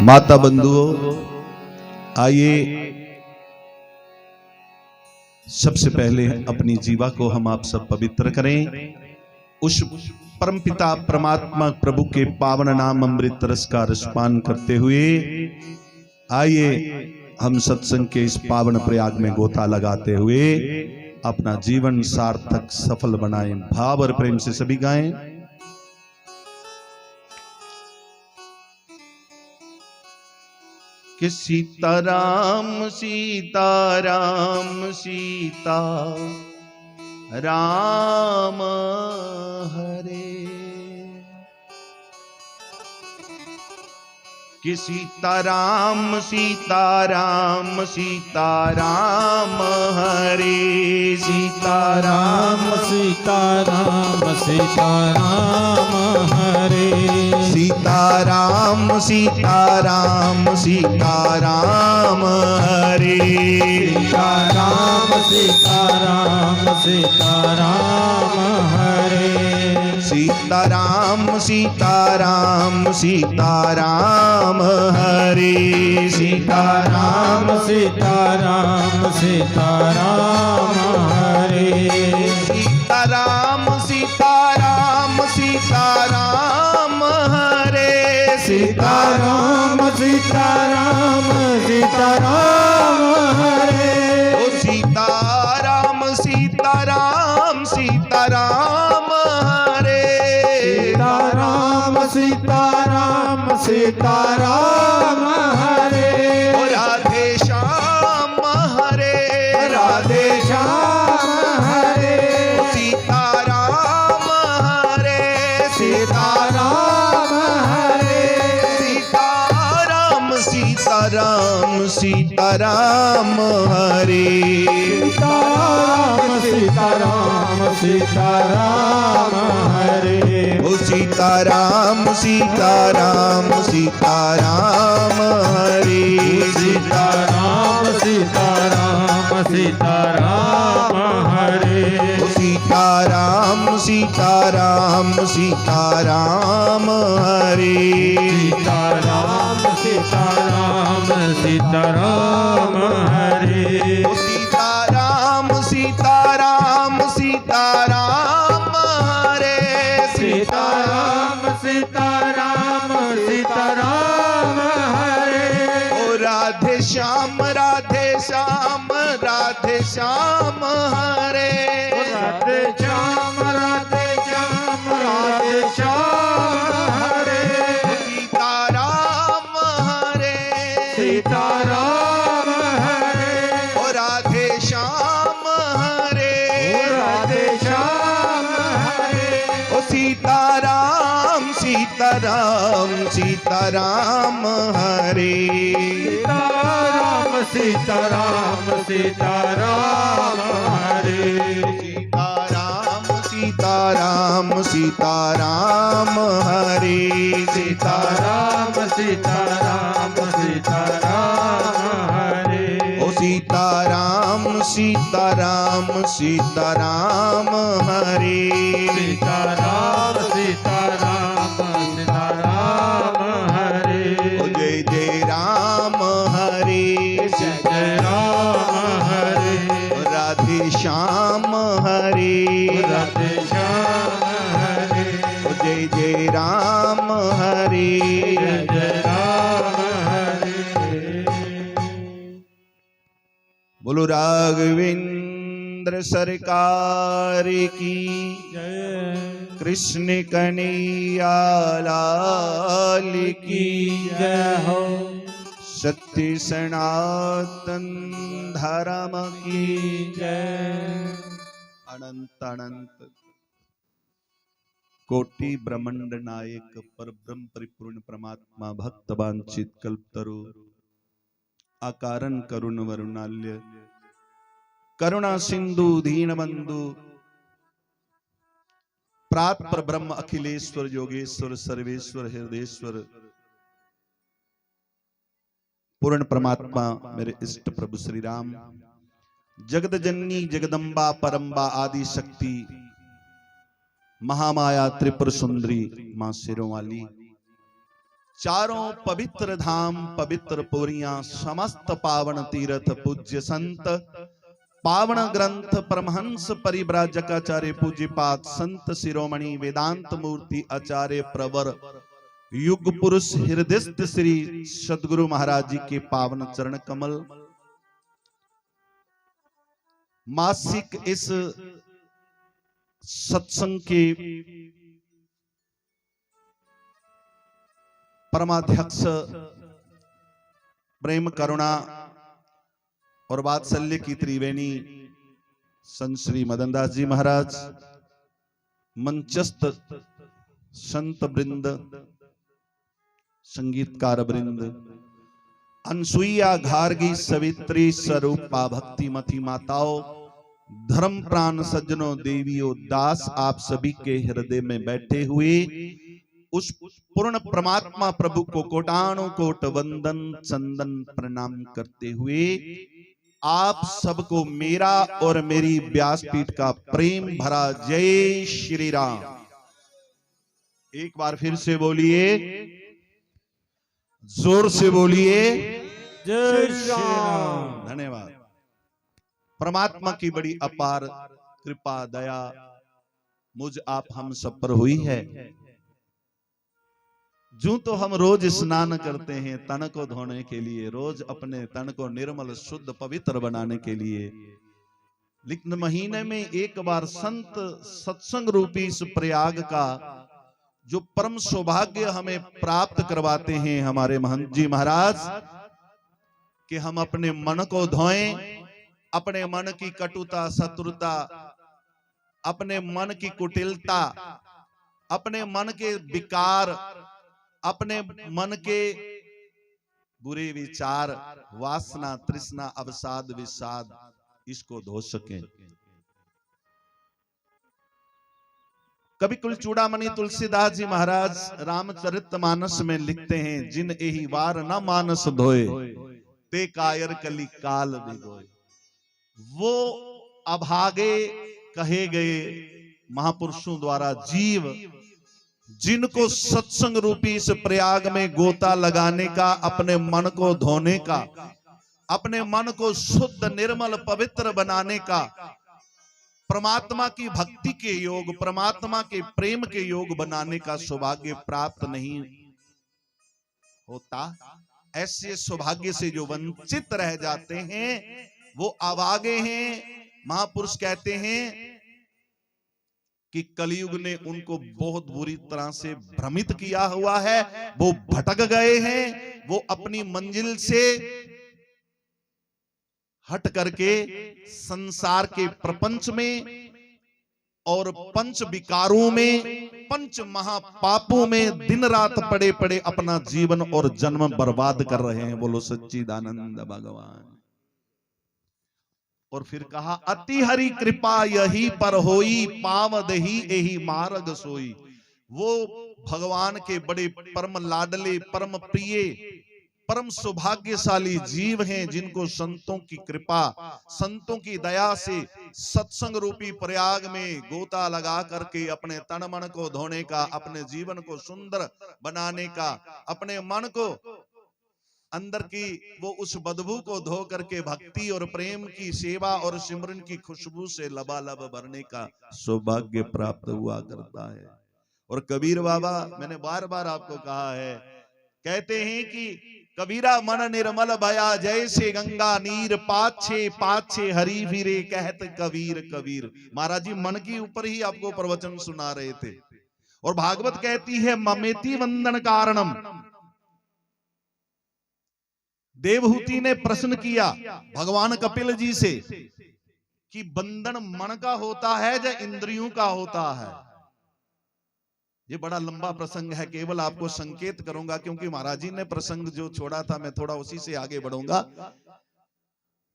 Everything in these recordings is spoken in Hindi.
माता बंधुओं, आइए सबसे पहले अपनी जीवा को हम आप सब पवित्र करें। उस परमपिता परमात्मा प्रभु के पावन नाम अमृत रस का रसपान करते हुए आइए हम सत्संग के इस पावन प्रयाग में गोता लगाते हुए अपना जीवन सार्थक सफल बनाएं। भाव और प्रेम से सभी गाएं। कि सीताराम सीताराम सीता राम हरे, कि सीताराम सीताराम सीताराम हरे, सीताराम सीताराम सीताराम हरे, सीताराम सीताराम सीताराम हरे, सीताराम सीताराम सीताराम हरे, सीताराम सीताराम सीताराम हरे, सीताराम सीताराम सीताराम हरे, सीताराम सीताराम सीताराम हरे, सीताराम सीताराम सीताराम हरे, ओ सीताराम सीताराम सीताराम हरे, सीताराम सीताराम सीताराम हरे, ओ राधे श्याम हरे, राधे श्याम हरे, सीताराम हरे, सीताराम हरे, सीताराम सीताराम सीताराम हरे, सीताराम सीताराम सीताराम हरे, ओ सीताराम सीताराम सीताराम हरे, सीताराम सीताराम सीताराम हरे, ओ सीताराम सीताराम सीताराम हरे, सीताराम सीताराम सीताराम हरे, ओ सीताराम सीताराम सीताराम हरे, सीताराम सीताराम सीताराम हरे, ओ राधे श्याम राधे श्याम राधे श्याम हरे, राधे श्याम राधे श्याम राधे श्याम हरे, सीताराम हरे, सीताराम हरे, ओ राधे श्याम हरे, राधे श्याम हरे, ओ सीताराम सीताराम सीताराम हरे, सीताराम सीताराम सीताराम हरे, सीताराम सीताराम सीताराम हरे, सीताराम सीताराम सीताराम हरे, ओ सीताराम सीताराम सीताराम हरे, सीताराम सीताराम सीताराम हरे, ओ जय जय राम हरे, जय जय राम हरे, राधे श्याम हरे, राधे श्याम हरे, ओ जय जय राम हरे, जय जय राम हरे। बोलो राघवेंद्र सरकार की, जय कृष्ण कन्हैया लाल की जय हो, सत्य सनातन धर्म की जय अनंत अनंत कोटि ब्रह्मांड नायक परब्रह्म परिपूर्ण परमात्मा भक्त वांछित कल्पतरु आकारन करुण वरुणाल्य करुणा सिंधु दीनबंधु प्राप्त ब्रह्म अखिलेश्वर योगेश्वर सर्वेश्वर हृदयेश्वर पूर्ण परमात्मा मेरे इष्ट प्रभु श्री राम, जगत जननी जगदम्बा परम्बा आदि शक्ति महामाया त्रिपुर सुंदरी मां सिरों वाली चारों पवित्र धाम पवित्र पुरियां समस्त पावन तीर्थ पूज्य संत पावन ग्रंथ परमहंस परिव्राजकाचार्य पूज्यपाद संत शिरोमणि वेदांत मूर्ति आचार्य प्रवर युग पुरुष हृदयस्थ श्री सद्गुरु महाराज जी के पावन चरण कमल मासिक इस सत्संग के परमाध्यक्ष प्रेम करुणा और वात्सल्य की त्रिवेणी संत श्री मदन दास जी महाराज, मंचस्थ संत वृंद, संगीतकार वृंद, अनसुईया घारगी सवित्री स्वरूपा भक्तिमती माताओं, धर्म प्राण सज्जनों, देवियों, दास, आप सभी के हृदय में बैठे हुए उस पूर्ण परमात्मा प्रभु को कोटानु कोट वंदन चंदन प्रणाम करते हुए आप सबको मेरा और मेरी व्यासपीठ का प्रेम भरा जय श्री राम। एक बार फिर से बोलिए, जोर से बोलिए, जय श्री राम। धन्यवाद। परमात्मा की बड़ी अपार कृपा दया मुझ आप हम सब पर हुई है। जो तो हम रोज स्नान करते हैं तन को धोने के लिए, रोज अपने तन को निर्मल शुद्ध पवित्र बनाने के लिए, लेकिन महीने में एक बार संत सत्संग रूपी इस प्रयाग का जो परम सौभाग्य हमें प्राप्त करवाते हैं हमारे महंत जी महाराज, कि हम अपने मन को धोएं, अपने मन की कटुता शत्रुता, अपने मन की कुटिलता, अपने मन के विकार, अपने मन के बुरे विचार, वासना, तृष्णा, अवसाद, विषाद, इसको धो सकें। कवि कुल चूड़ामणि तुलसीदास जी महाराज रामचरितमानस में लिखते हैं, जिन एही वार न मानस धोए ते कायर कली काल बिगोए। वो अभागे कहे गए महापुरुषों द्वारा जीव जिनको सत्संग रूपी इस प्रयाग में गोता लगाने का, अपने मन को धोने का, अपने मन को शुद्ध निर्मल पवित्र बनाने का, परमात्मा की भक्ति के योग, परमात्मा के प्रेम के योग बनाने का सौभाग्य प्राप्त नहीं होता, ऐसे सौभाग्य से जो वंचित रह जाते हैं वो अभागे हैं। महापुरुष कहते हैं कि कलयुग ने उनको बहुत बुरी तरह से भ्रमित किया हुआ है, वो भटक गए हैं, वो अपनी मंजिल से हट करके संसार के प्रपंच में और पंच विकारों में, पंच महापापों में दिन रात पड़े पड़े अपना जीवन और जन्म बर्बाद कर रहे हैं। बोलो सच्चिदानंद भगवान। और फिर कहा, अति हरि कृपा यही पर होई, पाव दही एही मार्ग सोई। वो भगवान के बड़े परम लाडले, परम प्रिय, परम सौभाग्यशाली जीव हैं, जिनको संतों की कृपा, संतों की दया से सत्संग रूपी प्रयाग में गोता लगा करके अपने तन मन को धोने का, अपने जीवन को सुंदर बनाने का, अपने मन को अंदर की वो उस बदबू को धो करके भक्ति और प्रेम की सेवा और सिमरन की खुशबू से लबालब भरने का सौभाग्य प्राप्त हुआ करता है। और कबीर बाबा, मैंने बार बार आपको कहा है, कहते हैं कि कबीरा मन निर्मल भया जैसे गंगा नीर, पाछे पाछे हरि फिरे कहत कबीर कबीर। महाराज जी मन के ऊपर ही आपको प्रवचन सुना रहे थे। और भागवत कहती है, ममेति वंदन कारणम। देवहूति ने प्रश्न किया भगवान कपिल जी से कि बंधन मन का होता है या इंद्रियों का होता है। ये बड़ा लंबा प्रसंग है, केवल आपको संकेत करूंगा क्योंकि महाराज जी ने प्रसंग जो छोड़ा था मैं थोड़ा उसी से आगे बढ़ूंगा।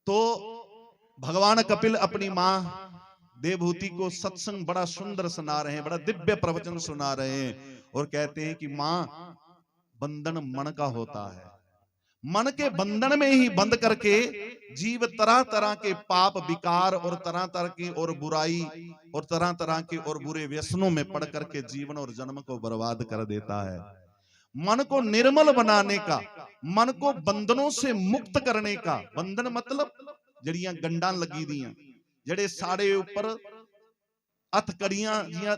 तो भगवान कपिल अपनी मां देवहूति को सत्संग बड़ा सुंदर सुना रहे हैं, बड़ा दिव्य प्रवचन सुना रहे हैं और कहते हैं कि मां, बंधन मन का होता है। मन के बंधन में ही बंद करके जीव तरह तरह के पाप विकार और तरह तरह की और बुराई और तरह तरह के और बुरे व्यसनों में पड़ करके जीवन और जन्म को बर्बाद कर देता है। मन को निर्मल बनाने का, मन को बंधनों से मुक्त करने का। बंधन मतलब जड़ियां गंडां लगी दियां, जड़े साड़े ऊपर अथकड़ियां जियां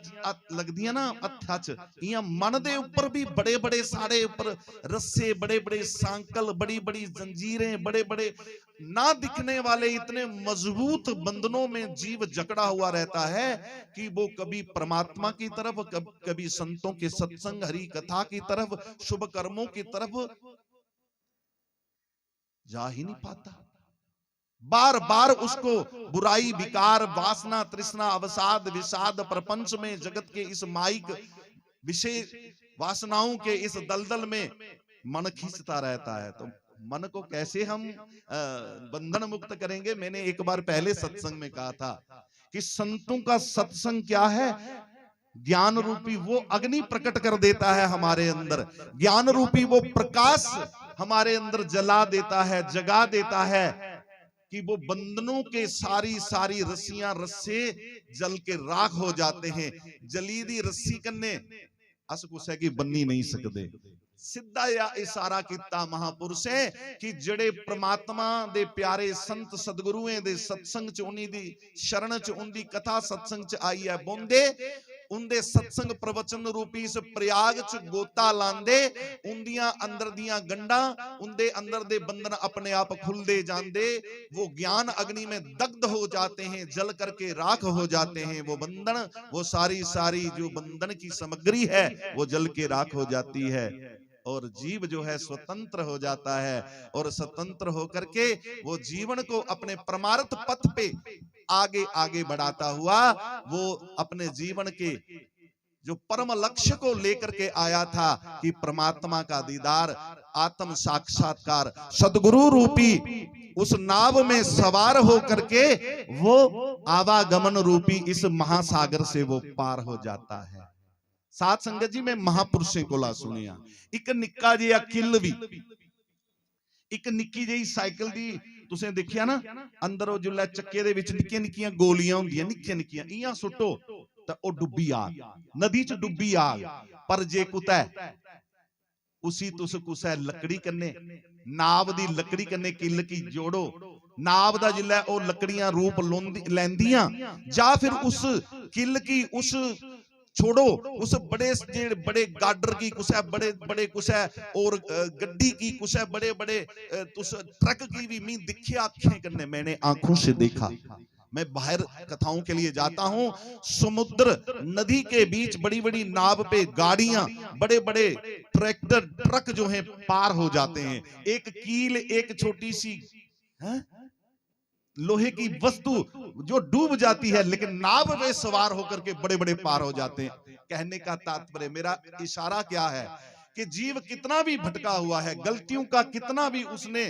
लगदियां ना हत्था च, इयां मन दे ऊपर भी बड़े बड़े साड़े ऊपर रस्से, बड़े बड़े सांकल, बड़ी बड़ी जंजीरें, बड़े बड़े ना दिखने वाले इतने मजबूत बंधनों में जीव जकड़ा हुआ रहता है कि वो कभी परमात्मा की तरफ, कभी संतों के सत्संग हरि कथा की तरफ, शुभ कर्मों की तरफ जा ही नहीं पाता। बार बार उसको बुराई, विकार, वासना, तृष्णा, अवसाद, विषाद, प्रपंच में, जगत के इस माइक विषय वासनाओं के इस दलदल में मन खींचता रहता है। तो मन को कैसे हम बंधन मुक्त करेंगे? मैंने एक बार पहले सत्संग में कहा था कि संतों का सत्संग क्या है? ज्ञान रूपी वो अग्नि प्रकट कर देता है हमारे अंदर, ज्ञान रूपी वो प्रकाश हमारे अंदर जला देता है, जगा देता है कि वो बंधनों के सारी रस्सियां, रस्से जल के राख हो जाते हैं। जली दी रस्सी कन्ने अस कुछ है कि बन्नी नहीं सकते। सिद्धा या इशारा किता महापुरुषे कि जड़े परमात्मा दे प्यारे संत सदगुरुएं दे सत्संग च, उन्हीं दी शरण च, उनकी कथा सत्संग च आई है बोंदे, उनके सत्संग प्रवचन रूपी इस प्रयाग च गोता लांदे, उनदियां अंदर दियां गंडा, उनके अंदर दे बंधन अपने आप खुलदे जांदे, वो ज्ञान अग्नि में दग्ध हो जाते हैं, जल करके राख हो जाते हैं। वो बंधन, वो सारी जो बंधन की सामग्री है वो जल के राख हो जाती है और जीव जो है स्वतंत्र हो जाता है। और स्वतंत्र होकर के वो जीवन को अपने परमार्थ पथ पे आगे आगे बढ़ाता हुआ वो अपने जीवन के जो परम लक्ष्य को लेकर के आया था कि परमात्मा का दीदार, आत्म साक्षात्कार, सदगुरु रूपी उस नाव में सवार होकर के वो आवागमन रूपी इस महासागर से वो पार हो जाता है। साथ संगत जी, मैं महापुरुषों को ला सुनिया एक निक्का जिहा किल भी, एक निक्की जी साइकिल दी तुसें देखिया ना, अंदर जुल्लै चक्के दे विच निक्कियां निक्कियां गोलियां हुंदियां, निक्कियां निक्कियां इयां सुट्टो तां ओ डुब्बी आग, नदी च डुब्बी आग। पर जे कुतै उसी तुस कुसै लकड़ी कन्ने, नाव दी लकड़ी कन्ने किल की जोड़ो, नाव दा जिल्लै ओ लकड़ियां रूप लैंदियां, जा फिर उस किल की उस छोड़ो उस बड़े गाडर की कुछ है, बड़े बड़े कुछ है और गड्डी की कुछ है, बड़े बड़े तुस ट्रक की भी मैं दिखिया आंखें करने, मैंने आंखों से देखा। मैं बाहर कथाओं के लिए जाता हूं, समुद्र नदी के बीच बड़ी बड़ी नाव पे गाड़ियां, बड़े बड़े ट्रैक्टर, ट्रक जो हैं पार हो जाते हैं। एक कील, एक छोटी सी लोहे की वस्तु जो डूब जाती है, लेकिन नाव में सवार होकर के बड़े बड़े पार हो जाते हैं। कहने का तात्पर्य, मेरा इशारा क्या है कि जीव कितना भी भटका हुआ है, गलतियों का कितना भी उसने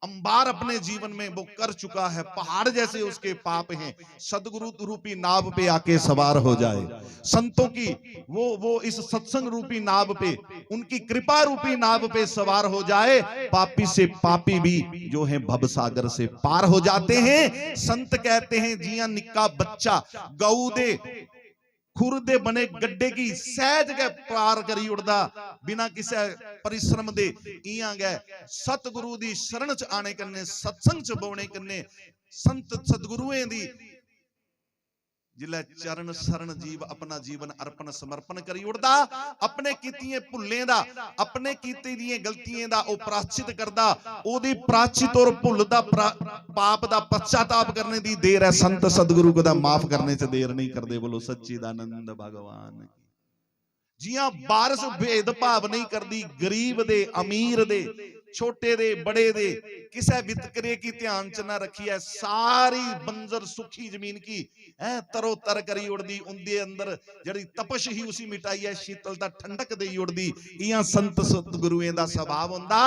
अंबार अपने जीवन में वो कर चुका है, पहाड़ जैसे उसके पाप हैं, सदगुरु रूपी नाव पे आके सवार हो जाए, संतों की वो इस सत्संग रूपी नाव पे, उनकी कृपा रूपी नाव पे सवार हो जाए, पापी से पापी भी जो है भवसागर से पार हो जाते हैं। संत कहते हैं जियां निक्का बच्चा गऊ दे खुर दे बने गड्ढे की सहज गए पार करी उड़दा बिना किसी परिश्रम दे, इयां गए सतगुरु दी शरण च आने कन्ने, सत्संग च बोने कन्ने, संत सतगुरुएं दी जिले चरण शरण जीव अपना जीवन अर्पण समर्पण करी उड़दा, अपने कीतिए भुल्लें दा, अपने कीते दिए गलतियां दा ओ प्राश्चित करदा, ओदी प्राश्चित और भुल दा पाप दा पश्चाताप करने दी देर है, संत सदगुरु को दा माफ करने च देर नहीं करदे। बोलो सच्चिदानंद भगवान। जियां बारिश भेदभाव नहीं करदी गरीब दे अमीर दे, छोटे दे बड़े दे, किसी वितकरे की ध्यान च ना रखी है, सारी बंजर सुखी जमीन की तरो तर करी उड़दी, उनके अंदर जड़ी तपश ही उसी मिटाई है, शीतलता ठंडक दे उड़दी। इयां संत सतगुरुएं दा स्वभाव हुंदा।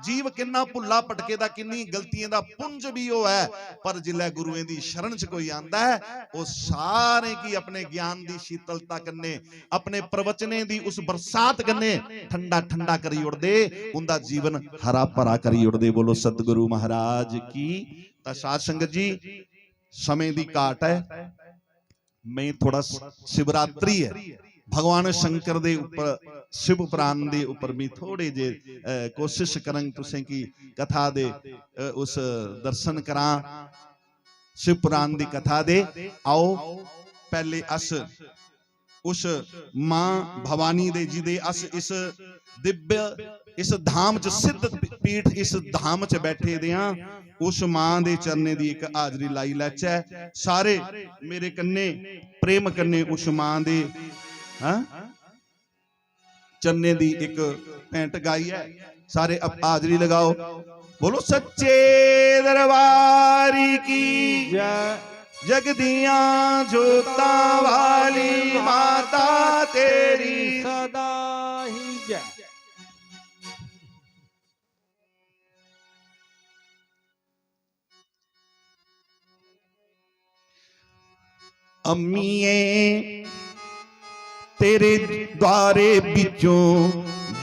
जीव किन्ना भुल्ला भटके दा, किन्नी गलतियां दा पुंज भी हो है, पर जिले गुरुएं दी शरण च कोई आंदा है, वो सारे की अपने ज्ञान दी शीतलता कन्ने, अपने प्रवचने दी उस बरसात कन्ने ठंडा ठंडा करी उड़दे, उनका जीवन हरा भरा करी उड़दे। बोलो सतगुरु महाराज की। साध संगत जी, समय दी घाट है, मैं थोड़ा शिवरात्रि है, भगवान शंकर दे उपर शिव पुराण दे उपर भी थोड़े जे कोशिश करंग तुसें की कथा दे उस दर्शन करा शिव पुराण दी कथा दे। आओ पहले अस उस मां भवानी दे जी दे अस इस दिव्य इस धाम च सिद्ध पीठ इस धाम च बैठे दे हां उस मां दे चरने दी एक हाजरी लाई लैचै। सारे मेरे कन्ने प्रेम कन्ने उस मां दे चरने दी एक भेंट गाई है। सारे अब हाजरी लगाओ। बोलो सच्चे दरबार की जय। जगदिया जोता वाली माता तेरी सदा ही जय। अम्मीए तेरे द्वारे बिचों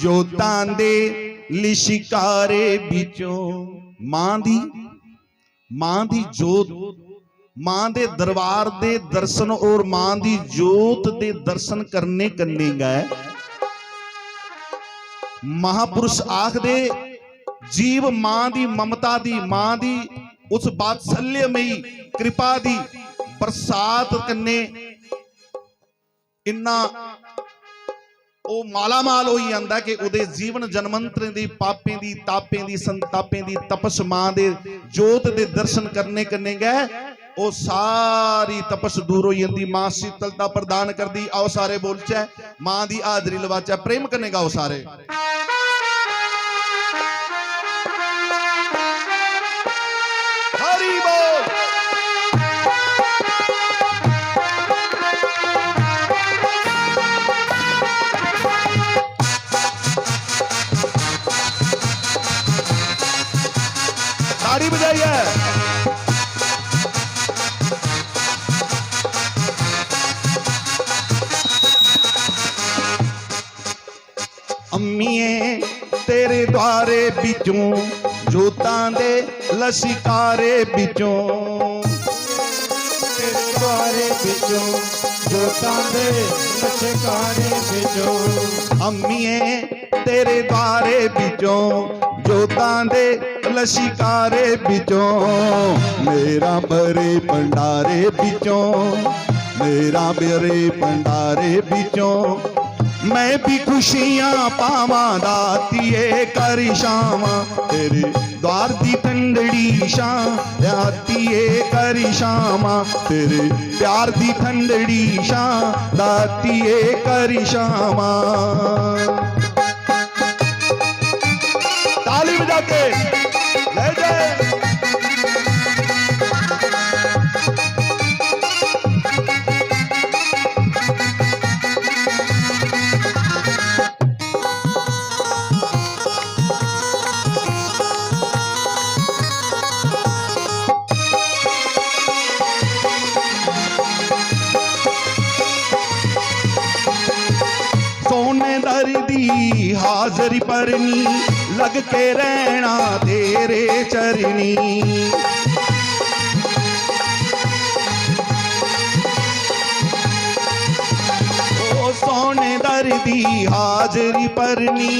जोतां दे लिशिकारे बिचों मां दी जोत मां दे दरबार दे दर्शन और मां दी जोत दे दर्शन करने कन्ने गए। महापुरुष आखदे जीव मां दी ममता दी मां दी उस वात्सल्यमयी कृपा दी बरसात कन्ने इन्ना ओ मालामाल हो जाता कि उदे जीवन जन्मंत्र दी पापें दी तापें दी संतापें दी तपस मां दे जोत दे दर्शन करने कन्ने गए ओ सारी तपस दूर हो जाती। मां शीतलता प्रदान कर दी। आओ सारे बोलचै मां दी हाजरी लवाचै प्रेम करने गाओ सारे। हरि बोल। ताड़ी बजाइए। अम्मीए तेरे द्वारे बिचों जोतां दे लशिकारे बिचों तेरे द्वारे बिचों जोतां दे लशिकारे बिचों अम्मीए तेरे द्वारे बिचों जोतां दे लशिकारे बिचों मेरा बरे भंडारे बिचों मेरा बरे भंडारे बिचों मैं भी खुशियां पावां दातिए करी शामा तेरे द्वार दी ठंडड़ी शां दातिए करी शामा तेरे प्यार दी ठंडड़ी शां दातिए करी शामा। ताली बजा के ले जाए। सोने दर्दी हाजरी परनी लग के रहना तेरे चरनी ओ सोने दर्दी हाजरी परनी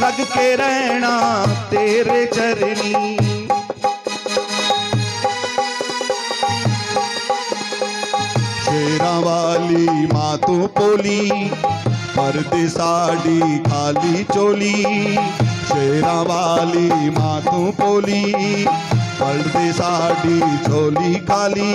लग के रहना तेरे चरनी। शेरा वाली माँ तू बोली पर्दे साड़ी खाली चोली शेरा वाली माँ तू बोली पर्दे साड़ी चोली खाली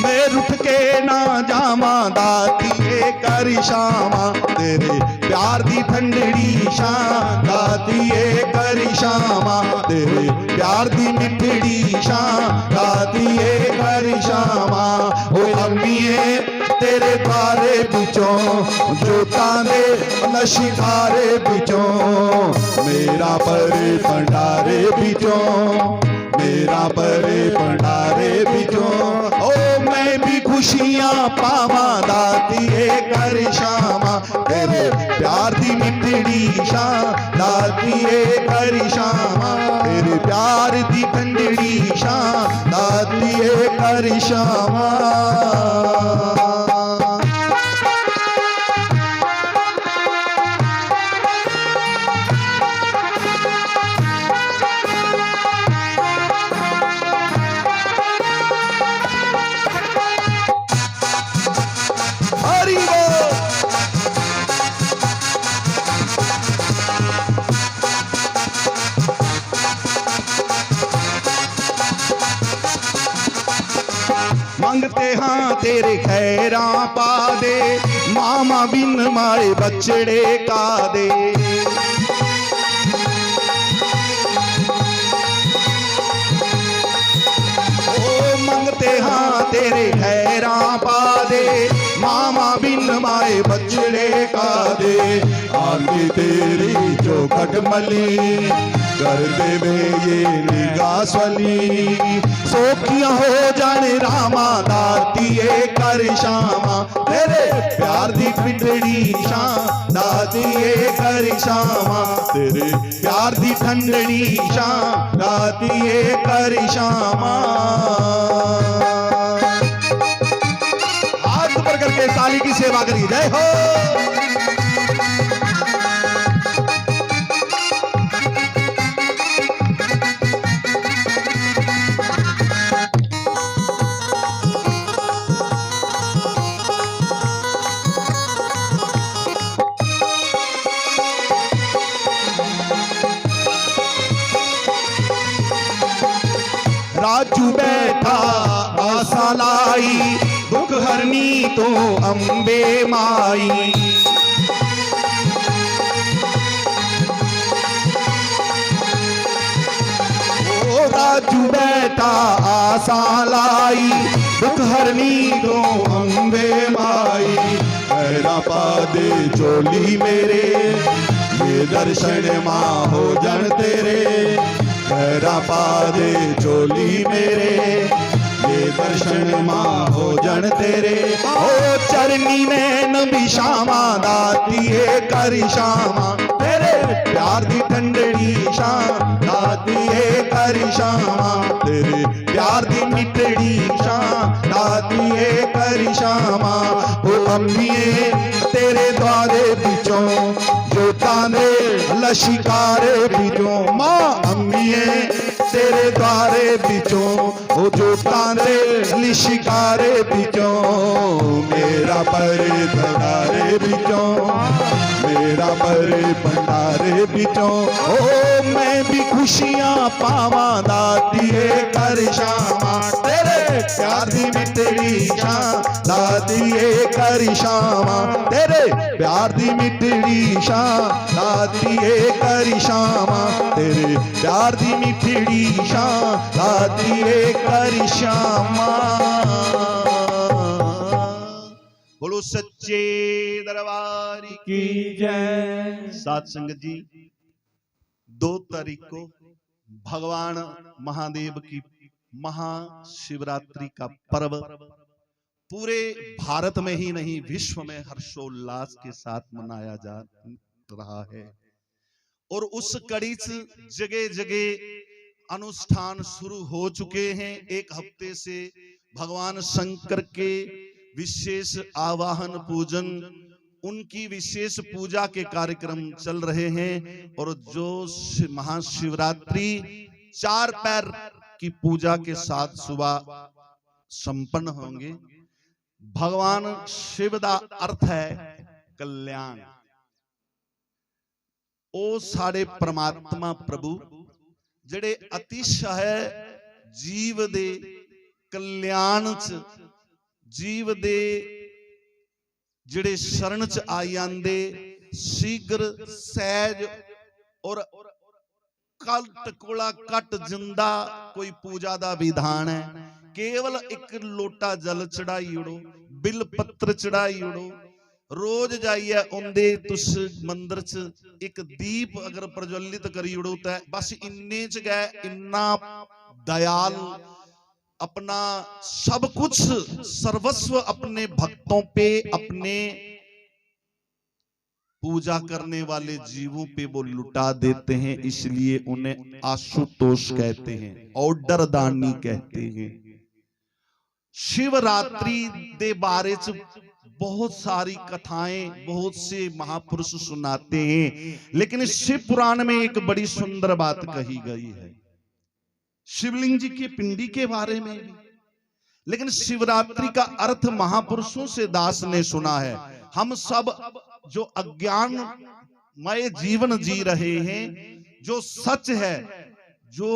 मैं रुठ के ना जावा दातिए करी शामा तेरे प्यार दी ठंडड़ी शां दातिए करी शामा तेरे प्यार दी मिठड़ी शां दातिए करी शामा। ओ अम्मीए तेरे द्वारे बिचों जोतां दे लशिकारे बिचों मेरा बरे भंडारे बिचों मेरा बरे भंडारे बिचों ओ मैं भी खुशियां पावां दातिए कर शामा तेरे प्यार दी मिठड़ी शां दातिए कर शामा तेरे प्यार दी ठंडड़ी शां दातिए कर शामा। हाँ तेरे खैरा पा दे, मामा बिन माए बछड़े का दे। मंगते हाँ तेरे खैरा पा दे, मामा बिन माए बछड़े का दे। आंधी तेरी जो खटमली कर देवे ये निगासवली, सोखियां हो जाने रामा दातिए कर श्यामा, तेरे प्यार दी पिटड़ी शां दातिए कर श्यामा, तेरे प्यार दी ठंडड़ी शां दातिए कर श्यामा। हाथ ऊपर करके ताली की सेवा करिए, जय हो। राजू बैठा आशा लाई, दुख हरनी तो अम्बे माई। ओ राजू बैठा आशा लाई, दुख हरनी तो अम्बे माई। पैरा पा दे चोली मेरे, ये दर्शन माँ हो जन तेरे। पैरा पा दे चोली मेरे, ये दर्शन माँ हो जन तेरे। ओ चरनी नैन भी श्यामा दातिए कर श्यामा, तेरे प्यार दी ठंडड़ी शां दातिए कर श्यामा, तेरे प्यार दी मिठड़ी शां दातिए कर श्यामा। ओ अम्बिए तेरे द्वारे बिचों जोतां दे लशिकारे बिचों, मां अम्बिए तेरे द्वारे बिचों ओ जोतां दे लिशिकारे बिचों। मेरा परे भंडारे बिचों, मेरा परे भंडारे बिचों। ओ मैं भी खुशियां पावां दातिए कर श्यामा, तेरे प्यार दी मिठड़ी शां दातिए कर श्यामा, तेरे प्यार दी मिठड़ी शां दातिए कर श्यामा, तेरे प्यार दी मिठड़ी शां दातिए कर श्यामा। बोलो सच्चे दरबार की जय। साथ संगत जी, 2 तारीख को भगवान महादेव की महाशिवरात्रि का पर्व पूरे भारत में ही नहीं विश्व में हर्षोल्लास के साथ मनाया जा रहा है। और उस कड़ी से जगह जगह अनुष्ठान शुरू हो चुके हैं। 1 हफ्ते से भगवान शंकर के विशेष आवाहन पूजन, उनकी विशेष पूजा के कार्यक्रम चल रहे हैं। और जो महाशिवरात्रि 4 पैर की पूजा के साथ सुबह संपन्न होंगे। भगवान शिव का अर्थ है कल्याण। ओ साडे परमात्मा प्रभु जेड़े अतिशय जीव दे कल्याण च, जीव दे जेड़े शरण च आई आंदे, शीघ्र सहज और कट कोला कट जिंदा कोई पूजा दा विधान है। केवल 1 लोटा जल चढ़ाई उड़ो, बिल पत्र चढ़ाई उड़ो, रोज जाइए उनदे तुस मंदिर च 1 दीप अगर प्रज्वलित करी उड़ो तो बस इन्ने च गए। इन्ना दयाल, अपना सब कुछ सर्वस्व अपने भक्तों पे, अपने पूजा करने वाले जीवों पे वो लुटा देते हैं। इसलिए उन्हें आशुतोष कहते हैं, ऑर्डर दानी कहते हैं। शिवरात्रि दे बारे च बहुत सारी कथाएं बहुत से महापुरुष सुनाते हैं, लेकिन शिव पुराण में एक बड़ी सुंदर बात कही गई है शिवलिंग जी की पिंडी के बारे में भी। लेकिन शिवरात्रि का अर्थ महापुरुषों से दास ने सुना है। हम सब जो अज्ञानमय जीवन जी रहे हैं, जो सच है, जो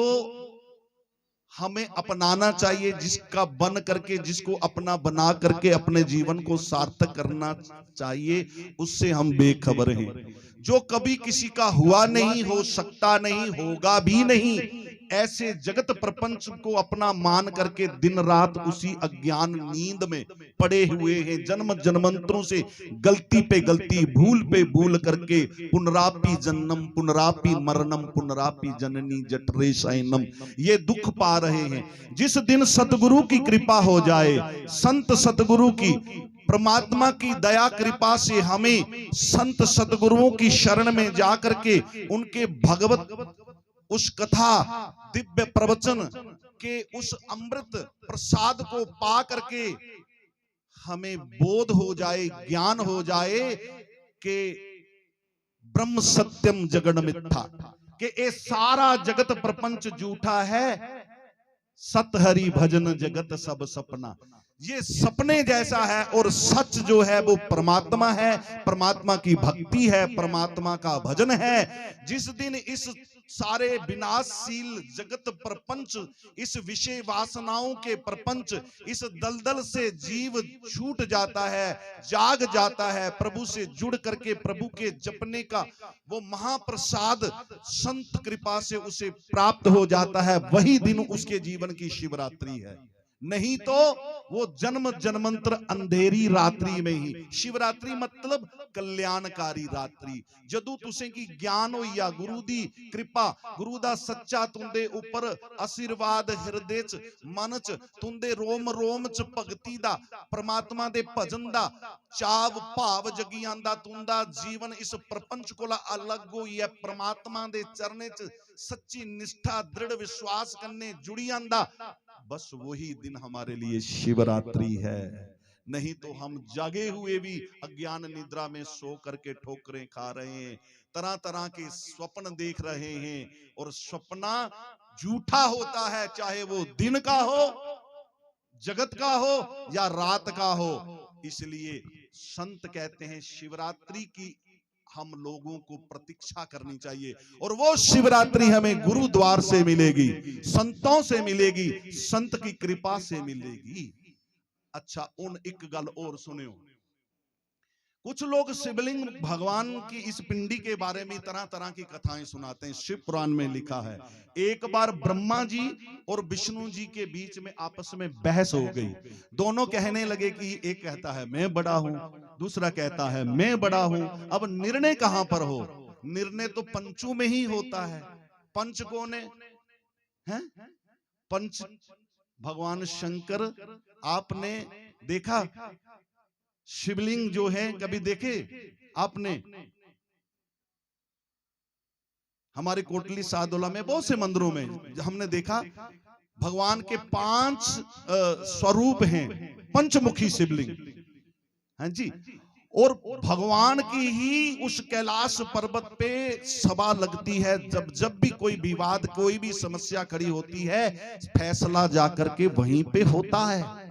हमें अपनाना चाहिए, जिसका बन करके, जिसको अपना बना करके अपने जीवन को सार्थक करना चाहिए, उससे हम बेखबर हैं। जो कभी किसी का हुआ नहीं, हो सकता नहीं, होगा भी नहीं, ऐसे जगत प्रपंच को अपना मान करके दिन रात उसी अज्ञान नींद में पड़े हुए हैं। जन्म जन्मांतरों से गलती पे गलती, भूल पे भूल करके पुनरापि जन्म पुनरापि मरणम पुनरापि जननी जठरे शयनम, ये दुख पा रहे हैं। जिस दिन सतगुरु की कृपा हो जाए, संत सतगुरु की, परमात्मा की दया कृपा से हमें संत सतगुरुओं की शरण में जाकर के उनके भगवत उस कथा, दिव्य प्रवचन के उस अमृत प्रसाद को पा करके हमें बोध हो जाए, ज्ञान हो जाए कि ब्रह्म सत्यम जगन मिथ्या, कि ये सारा जगत प्रपंच झूठा है, सत हरि भजन जगत सब सपना, ये सपने जैसा है, और सच जो है वो परमात्मा है, परमात्मा की भक्ति है, परमात्मा का भजन है। जिस दिन इस सारे विनाशशील जगत प्रपंच, इस विषय वासनाओं के प्रपंच, इस दलदल से जीव छूट जाता है, जाग जाता है, प्रभु से जुड़ करके प्रभु के जपने का वो महाप्रसाद संत कृपा से उसे प्राप्त हो जाता है, वही दिन उसके जीवन की शिवरात्रि है। नहीं तो वो जन्म जन्मांतर अंधेरी रात्रि में ही। शिवरात्रि मतलब कल्याणकारी रात्रि, जदू तुसे की ज्ञान हो या गुरु दी कृपा, गुरु दा सच्चा तुंदे ऊपर आशीर्वाद हृदय च मन च, तुंदे रोम रोम च भगती दा, परमात्मा दे भजन दा चाव भाव जगी आंदा, तुंदा जीवन इस प्रपंच कोला अलग होई है, परमात्मा दे चरणे च सच्ची निष्ठा दृढ़ विश्वास करने जुड़ी आंदा, बस वही दिन हमारे लिए शिवरात्रि है। नहीं तो हम जागे हुए भी अज्ञान निद्रा में सो करके ठोकरें खा रहे हैं, तरह तरह के स्वप्न देख रहे हैं, और सपना झूठा होता है, चाहे वो दिन का हो, जगत का हो या रात का हो। इसलिए संत कहते हैं शिवरात्रि की हम लोगों को प्रतीक्षा करनी चाहिए, और वो शिवरात्रि हमें गुरुद्वार से मिलेगी, संतों से मिलेगी, संत की कृपा से मिलेगी। अच्छा, उन एक गल और सुनियो, कुछ लोग शिवलिंग भगवान की इस पिंडी के बारे में तरह तरह की कथाएं सुनाते हैं। शिव पुराण में लिखा है, एक बार ब्रह्मा जी और विष्णु जी के बीच में आपस में बहस हो गई। दोनों कहने लगे कि एक कहता है मैं बड़ा हूं, दूसरा कहता है मैं बड़ा हूं। अब निर्णय कहां पर हो? निर्णय तो पंचों में ही होता है। पंच कौन है? पंच भगवान शंकर। आपने देखा शिवलिंग जो है, कभी देखे आपने? हमारे कोटली सादोला में बहुत से मंदिरों में हमने देखा भगवान के 5 स्वरूप हैं, पंचमुखी शिवलिंग, हाँ जी। और भगवान की ही उस कैलाश पर्वत पे सभा लगती है। जब जब भी कोई विवाद, कोई भी समस्या खड़ी होती है, फैसला जाकर के वहीं पे होता है।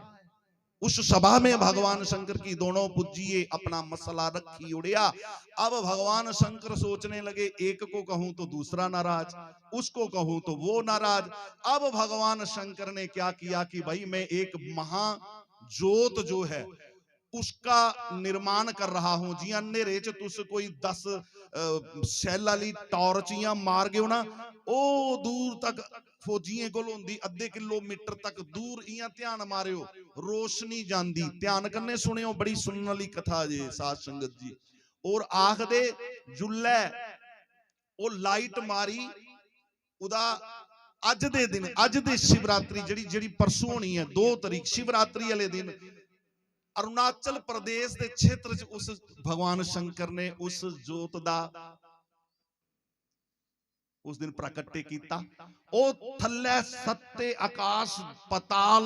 उस सभा में भगवान शंकर की दोनों पुज्जिए अपना मसला रखी उड़िया। अब भगवान शंकर सोचने लगे, एक को कहूं तो दूसरा नाराज, उसको कहूं तो वो नाराज। अब भगवान शंकर ने क्या किया कि भाई मैं एक महाज्योत जो है उसका निर्माण कर रहा हूं। जी अंधेरे च तुस कोई 10 सैलाली टॉर्चियां मार गए ना, ओ दूर तक फौजियों को होंदी, अद्धे किलोमीटर तक दूर इयां ध्यान मारियो, रोशनी जांदी। ध्यान कन्ने सुनियो, बड़ी सुनने वाली कथा जे साध संगत जी। और आख दे जुल्लै ओ लाइट मारी उदा अज दे दिन, अज दे शिवरात्रि जिहड़ी परसों होनी है 2 तारीख, शिवरात्रि वाले दिन अरुणाचल प्रदेश के क्षेत्र च उस भगवान शंकर ने उस जोत दा उस दिन प्रकटे किया। ओ थल्ले सत्ते आकाश पताल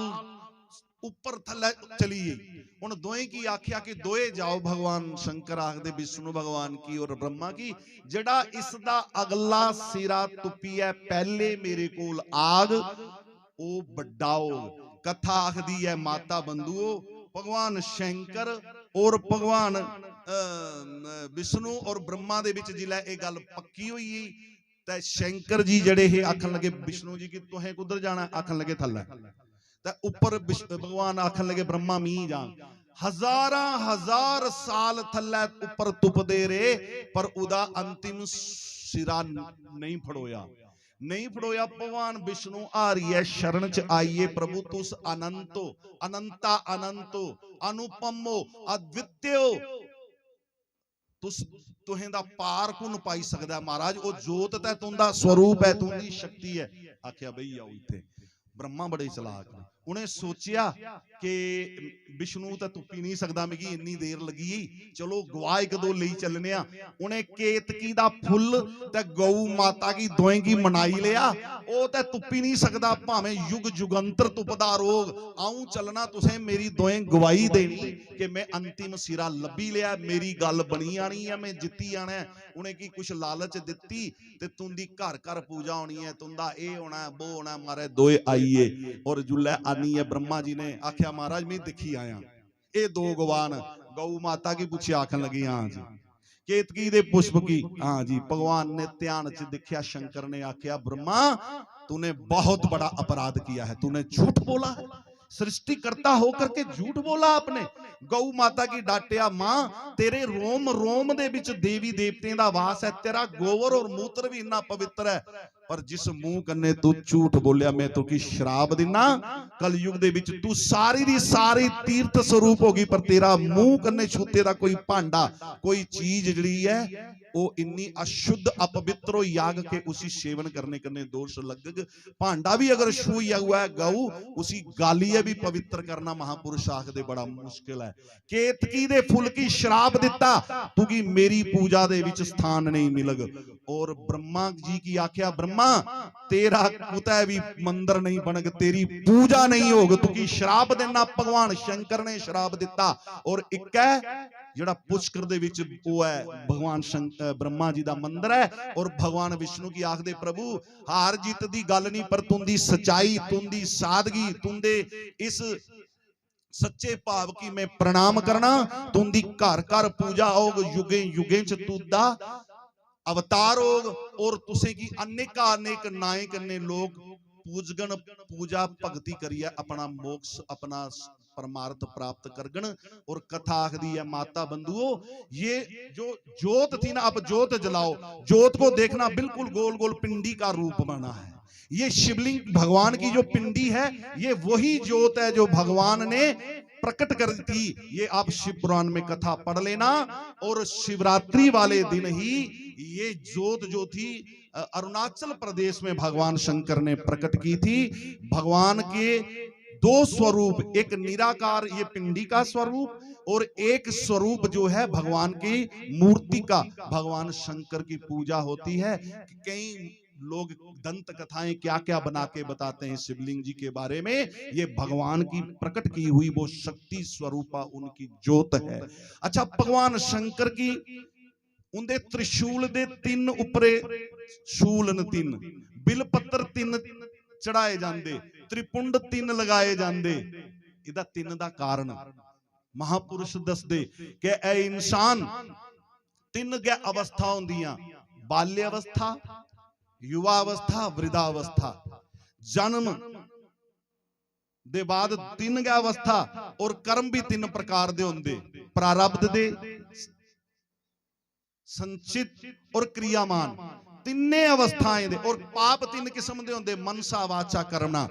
ऊपर थल्ले चलिए। उन दोए की आख्या कि दोए जाओ, भगवान शंकर आखदे विष्णु भगवान की और ब्रह्मा की, जड़ा इसदा अगला सिरा तुपिया पहले मेरे कोल आग ओ बड्डाओ। कथा आखदी है माता बंधुओ, भगवान शंकर और भगवान विष्णु और ब्रह्मा दे विच जिला ये गल पक्की हुई, ते शंकर जी जड़े हे आखन लगे विष्णु जी की तुहें कुधर जाना, आखन लगे थल्ले। ते ऊपर भगवान आखन लगे ब्रह्मा मी जा। हजार साल थल्ले ऊपर तुपदे रहे पर उदा अंतिम सिरा नहीं फड़ोया, नहीं फड़ोया। भगवान विष्णु आ रही है शरण च आइए प्रभु तुस अनंतो अनंता अनंतो अनुपमो अद्वितीयो, तुस तुहें दा पार कुन पाई सकदा महाराज, ओ जोत ते तुंदा स्वरूप है, तुंदी शक्ति है। आख्या बई आओ इत्थे। ब्रह्मा बड़े चलाक ने, उन्हें सोचिया कि विष्णु तो तुपी नहीं सकता, मिगी इन्नी देर लगी, चलो गवा एक दो ले चलने। उन्हें केतकी दा फुल ते गौ माता की दोएं की मनाई लिया, ओ ते तुपी नहीं सकता, भावें युग जुगंतर तुपदा रोग, आऊं चलना तुसें मेरी दोएं गवाही देनी कि मैं अंतिम सिरा लभी लिया, मेरी गल बनी आनी है, मैं जित्ती आना है। उन्हें की कुछ लालच दिती ते तुंदी घर घर पूजा होनी है, तुंदा ए होना वो होना, मारे दोए आइए और जुल्ले आनी है। ब्रह्मा जी ने आख्या महाराज मैं दिखी आया, ये दो गवान गौ माता की पूछी, आखन लगी हाँ जी। केतकी दे पुष्प की, हाँ जी। भगवान ने ध्यान च देखा, शंकर ने आख्या ब्रह्मा तूने बहुत बड़ा अपराध किया है, तूने झूठ बोला है, सृष्टिकर्ता होकर के झूठ बोला आपने। गौ माता की डांटिया, मां तेरे रोम रोम दे विच देवी देवतें दा वास है, तेरा गोबर और मूत्र भी इन्ना पवित्र है, पर जिस मुंह कन्ने तू झूठ बोलिया मैं तो की श्राप दिना, कलयुग दे विच तू सारी दी सारी तीर्थ स्वरूप होगी, पर तेरा मुंह कन्ने छूते दा कोई भांडा कोई चीज जिहड़ी है वो इन्नी अशुद्ध अपवित्र हो, याग के उसी सेवन करने करने दोष लग। भांडा भी अगर छूया हुआ है गऊ, उसी गालिया भी पवित्र करना महापुरुष आखदे बड़ा मुश्किल है। केतकी दे फुल की श्राप दिता, तू की मेरी पूजा दे विच स्थान नहीं मिलग। और ब्रह्मा जी की आख्या ब्रह्मा तेरा कुतै भी मंदिर नहीं बनग, तेरी पूजा नहीं होग, तू की श्राप देना। भगवान शंकर ने श्राप दिता। और एक है जिहड़ा पुष्कर दे विच वो है भगवान ब्रह्मा जी दा मंदिर है, और भगवान विष्णु की आखदे प्रभु हार जीत दी गल नहीं, पर तुंदी सच्चाई तुंदी सादगी तुंदे इस सच्चे भाव की मैं प्रणाम करना। तुंदी घर घर पूजा होग, युगे युगे च तुदा अवतार होग, और तुसे की अनेका अनेक नाए कन्ने लोग पूजगण पूजा भगती करिए अपना मोक्ष अपना परमार्थ प्राप्त करगण। और कथा आखदी है माता बंधुओं, ये जो जोत थी ना, अब जोत जलाओ, जोत को देखना बिल्कुल गोल गोल पिंडी का रूप बना है। ये शिवलिंग भगवान की जो पिंडी है, ये वही जोत है जो भगवान ने प्रकट कर दी। ये आप शिव पुराण में कथा पढ़ लेना। और शिवरात्रि वाले दिन ही ये जोत जो थी अरुणाचल प्रदेश में भगवान शंकर ने प्रकट की थी। भगवान के दो स्वरूप, एक निराकार ये पिंडी का स्वरूप, और एक स्वरूप जो है भगवान की मूर्ति का। भगवान शंकर की पूजा होती है। कई लोग दंत कथाएं क्या क्या बना के बताते हैं शिवलिंग जी के बारे में। ये भगवान की प्रकट की हुई वो शक्ति स्वरूपा उनकी जोत है। अच्छा, भगवान शंकर की उनके त्रिशूल दे तीन उपरे शूल न, तीन बिल पत्तर तीन चढ़ाए जाते, त्रिपुंड तीन लगाए जाते। इदा तीन दा कारण महापुरुष दसदे कि ए इंसान तीन गै अवस्था होंदियां, बाल्य अवस्था, युवा अवस्था, वृद्धावस्था। जन्म दे बाद तीन गै अवस्था, और कर्म भी तीन प्रकार दे होंदे, प्रारब्ध दे, संचित और क्रियामान। तिन्ने अवस्थाएं दे, और पाप तीन किस्म दे होंदे, मनसा वाचा कर्मणा।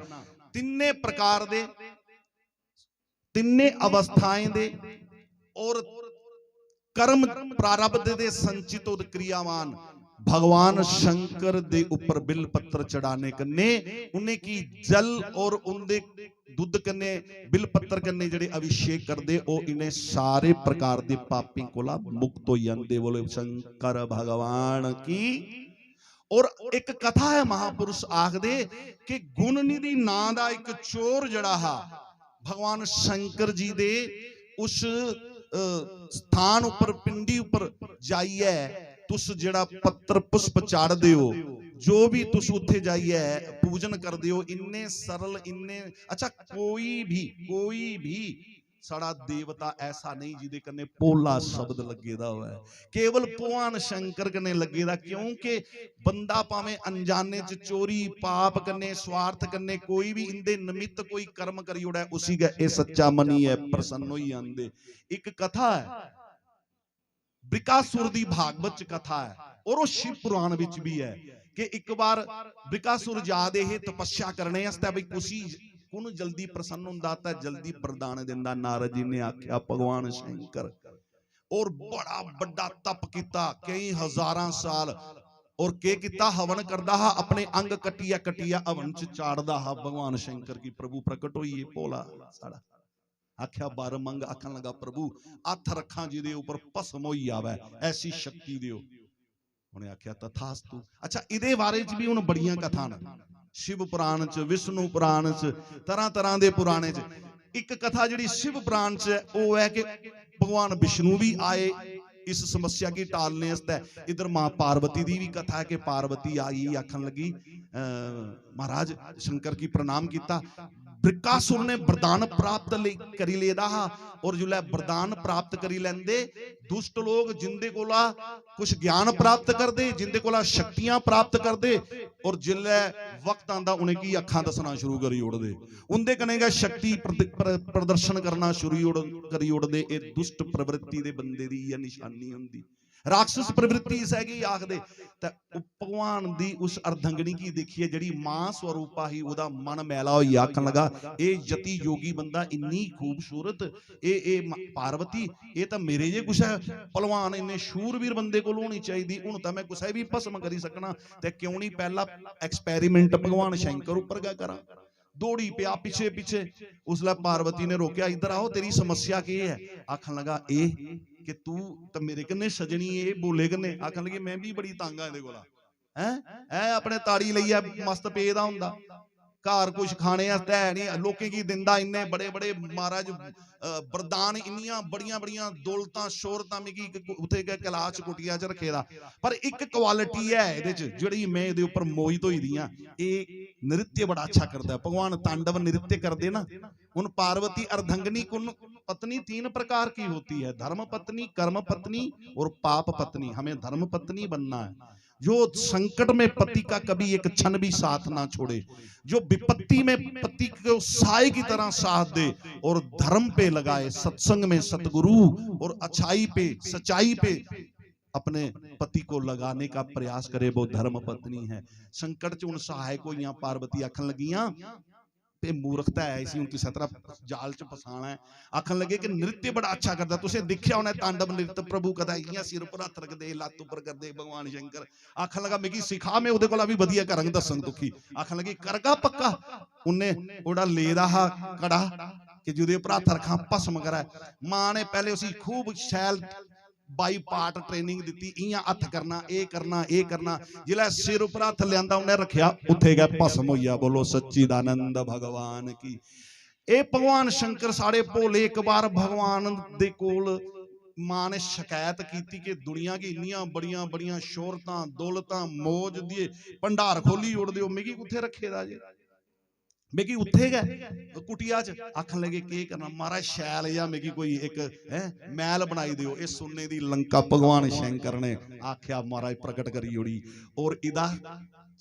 तिन्ने प्रकार दे, तिन्ने अवस्थाएं दे, और कर्म प्रारब्ध दे, संचित और क्रियामान। भगवान शंकर दे ऊपर बिल पत्र चढ़ाने कन्ने उन्हें की जल और उनके दुध कन्ने बिल पत्र कन्ने जड़े अभिषेक कर दे, ओ इन्हें सारे प्रकार दे पापी कोला मुक्त हो जांदे। बोले शंकर भगवान की। और एक कथा है महापुरुष आखदे कि गुणनिधि नां दा एक चोर जड़ा हा भगवान शंकर जी दे उस स्थान उपर पिंडी उपर जाइए, तुस जड़ा पत्र पुष्प चाड़ दियो, जो भी तुस उत्थे जाइए पूजन कर दियो, इन्ने सरल इन्ने अच्छा। कोई भी साड़ा देवता ऐसा नहीं जिदे कन्ने पोला शब्द लगेदा हुआ है, केवल भगवान शंकर कन्ने लगेदा। क्योंकि बंदा भावें अनजाने च चोरी पाप कन्ने स्वार्थ कन्ने कोई भी इंदे निमित्त कोई कर्म करी ओड़ा, उसी का ये सच्चा मनी है, प्रसन्न ही आंदे। एक कथा है बृकासुर दी, भागवत च कथा है और वो शिव पुराण विच भी है कि एक बार बृकासुर जादे है तपस्या करने वास्ते भी कुसी कुन जल्दी प्रसन्न हुंदा तां जल्दी वरदान दिंदा। नारद जी ने आख्या भगवान शंकर और बड़ा बड़ा तप किया कई हजारां साल और के किता हवन करदा हा, अपने अंग कटिया कटिया हवन च चाड़दा हा। भगवान शंकर की प्रभु प्रकट होइए भोला साड़ा आख्या बार मंग, आखन लगा प्रभु हथ रखा जिहदे उपर भस्म होई आवे ऐसी शक्ति दिओ। उन्हें आख्या तथास्तु। अच्छा इहदे बारे च भी हुण बड़ियां कथा ने, शिव पुराण च विष्णु पुराण च तरह तरह के पुराणे च। एक कथा जिहड़ी शिव पुराण च है वो है कि भगवान विष्णु भी आए इस समस्या की टालने वास्ते। इधर मां पार्वती दी भी कथा है कि पार्वती आई आखन लगी महाराज शंकर की प्रणाम किया। बृकासुर ने वरदान प्राप्त करी लेदा हा और जो वरदान प्राप्त करी लेंदे दुष्ट लोग जिंदे कोला कुछ ज्ञान प्राप्त कर दे, जिंदे कोला शक्तियां प्राप्त कर दे और जिल्लै वक्त आंदा उन्हें की अखां दसना शुरू करी ओड़ दे, उनदे कनेगा शक्ति प्रदर्शन करना शुरू करी ओड़ दे। ये दुष्ट प्रवृत्ति दे बंदे दी यह निशानी हुंदी। राक्षस प्रवृत्ति हैगी आखदे भगवान दी उस अर्धंगनी की देखिए जिहड़ी मां स्वरूपा ही ओदा मन मैला होई आखन लगा ए जति योगी बंदा इन्नी खूबसूरत ए पार्वती ये तो मेरे जे कुछ है पहलवान इन्ने शूरवीर बंदे कोल होनी चाहिए, हुण तां मैं कुछ भी भस्म करी सकना ते क्यों नहीं पहला एक्सपेरिमेंट भगवान शंकर उपर क्या करा। दौड़ी पिया पीछे पीछे, उसलै पार्वती ने रोकया इधर आओ तेरी समस्या की है। आखन लगा ए कि तू तो मेरे कन्ने सजनी है बोले कन्ने। आखन लगी मैं भी बड़ी तंग हाँ कोला है अपने ताड़ी लइया मस्त पेदा हुंदा घर कुछ खाने है नहीं लोकें की दिंदा इन्ने बड़े बड़े महाराज वरदान इन्नियां बड़ियां बड़ियां दौलतां शोहरतां मिगी उत्थे कैलाश कुटिया च रखे दा। पर एक क्वालिटी है इहदे च जिहड़ी मैं इहदे उपर मोहित होई दी हां, ये नृत्य बड़ा अच्छा करता है। भगवान तांडव नृत्य करदे ना। उन पार्वती अर्धंगनी कुन पत्नी तीन प्रकार की होती है, धर्म पत्नी, कर्म पत्नी और पाप पत्नी। हमें धर्म पत्नी बनना है जो संकट में पति का कभी एक क्षण भी साथ ना छोड़े, जो विपत्ति में पति को साए की तरह साथ दे और धर्म पे लगाए, सत्संग में सतगुरु और अच्छाई पे सच्चाई पे अपने पति को लगाने का प्रयास करे, वो धर्म पत्नी है। संकट च उन सहाय को यहाँ पार्वती आखन लगियां पे मूर्खता है इसी उनकी सतरा जाल च फसाना है। आखन लगे कि नृत्य बड़ा अच्छा करता, तुसे देखिया होना तांडव नृत्य प्रभु कदा इयां सिर पर हथ रख दे लत्त उपर कर दे भगवान शंकर। आखन लगा मिगी सिखा मैं उहदे कोला भी वधिया करांगा दसन दुखी। आखन लगी करगा पक्का। उन्हें ओड़ा लेदा हा कड़ा कि जुदे उपर हथ रखा भस्म करा। मां ने पहले उसी खूब शैल बाई पार्ट ट्रेनिंग दी, इयां हथ करना ए करना ए करना। जिला सिर उपर हथ लिया उन्हें रखिया उत्थे गया भस्म होइया। बोलो सच्चिदानंद भगवान की। ए भगवान शंकर साढ़े भोले एक बार भगवान दे कोल मां ने शिकायत की कि दुनिया की इन्नियां बड़ियां बड़ियां शोहरतां दौलतां मौज दिए भंडार खोली उड़ दिओ मिगी कुत्थे रखे दा जे मिगी उत्थे गए कुटिया च। आखन लगे के करना महाराज शैल या मिगी कोई एक मैल बनाई दिओ। इस सुन्ने दी लंका भगवान शंकर ने आख्या महाराज प्रकट करी ओड़ी और इदा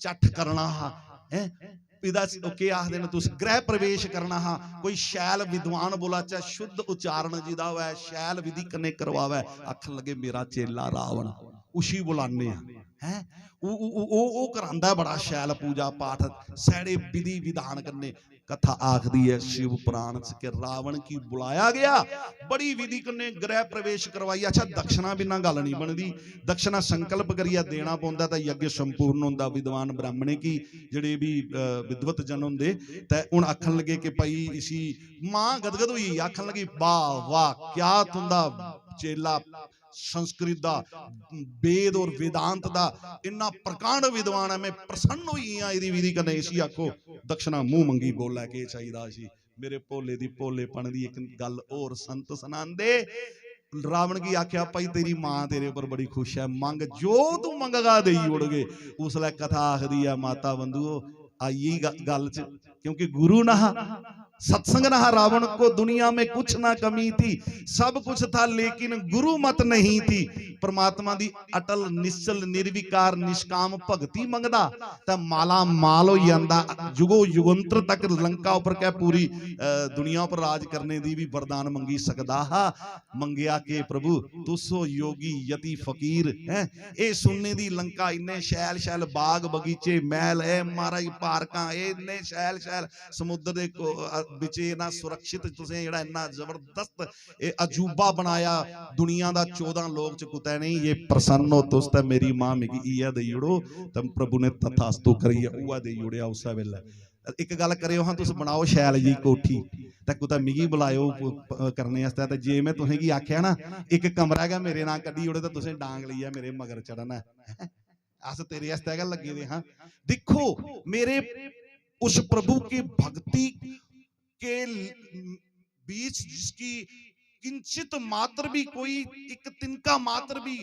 चट करना हा इदा के आखदे ने तुस गृह प्रवेश करना हा। कोई शैल विद्वान बोलाचा शुद्ध उच्चारण जिदा होवे शैल विधि कने करवावे। आखन लगे मेरा चेला रावण उसी बुलाने हैं वो करांदा बड़ा शैल पूजा पाठ सैड़े विधि विधान करने। कथा आखदी है शिव पुराण के रावण की बुलाया गया बड़ी विधि करने गृह प्रवेश करवाई। अच्छा दक्षिणा बिना गल नहीं बनती, दक्षिणा संकल्प करिए देना पौंदा तां यज्ञ संपूर्ण होंदा। विद्वान ब्राह्मणे की जिहड़े भी विद्वत जन होंदे ते हुण आखन लगे कि भाई इसी मां गदगद हुई आखन लगी वाह वाह क्या तुंदा चेला संस्कृत दा वेद और वेदांत दा इन्ना प्रकांड विद्वान है। मैं प्रसन्न हुई हाँ इहदी विधि कन्नै। इसी आखो दक्षिणा मुंह मंगी बोला के चाहिदा सी। मेरे भोले दी भोलेपन दी एक गल और संत सुनांदे। रावण की आख्या भाई तेरी मां तेरे ऊपर बड़ी खुश है मंग जो तू मंगगा देई ओड़गे। उसलै कथा आखदी है माता बंधुओ आई गल च क्योंकि गुरु ना सत्संग रहा रावण को, दुनिया में कुछ ना कमी थी, सब कुछ था लेकिन गुरु मत नहीं थी। परमात्मा दी अटल निश्चल निर्विकार निष्काम भगती मंगदा ते माला माल हो जांदा। जुगो युगंतर तक लंका उपर कह पूरी दुनिया पर राज करने दी भी वरदान मंगी सकदा हा। मंगिया के प्रभु तुसो योगी यति फकीर है। ए सुनने दी लंका इन्ने शैल शैल बाग बगीचे महल है महाराज पार्कां इन्ने शैल शैल समुद्र दे विचे ना सुरक्षित तुसें जेड़ा इन्ना जबरदस्त ए अजूबा बनाया दुनिया दा 14 लोक च कुतै नहीं। ये प्रसन्न हो तुस ते मेरी मां मिगी इया देई उड़ो ते प्रभु ने तथास्तु करिए उआ देई उड़िया उस वेले। एक गल करियो हां तुस बनाओ शैल जी कोठी ते कुतै मिगी बुलायो करने आस्ते ते जे मैं तुसें की आख्या ना एक कमरा है मेरे नाल कड्डी उड़े ते तुसें डांग लिया मेरे मगर चढ़ना अस तेरे आस्ते गल लगे दे हां। देखो मेरे उस प्रभु की भक्ति के बीच जिसकी किंचित मात्र भी कोई एक तिनका मात्र भी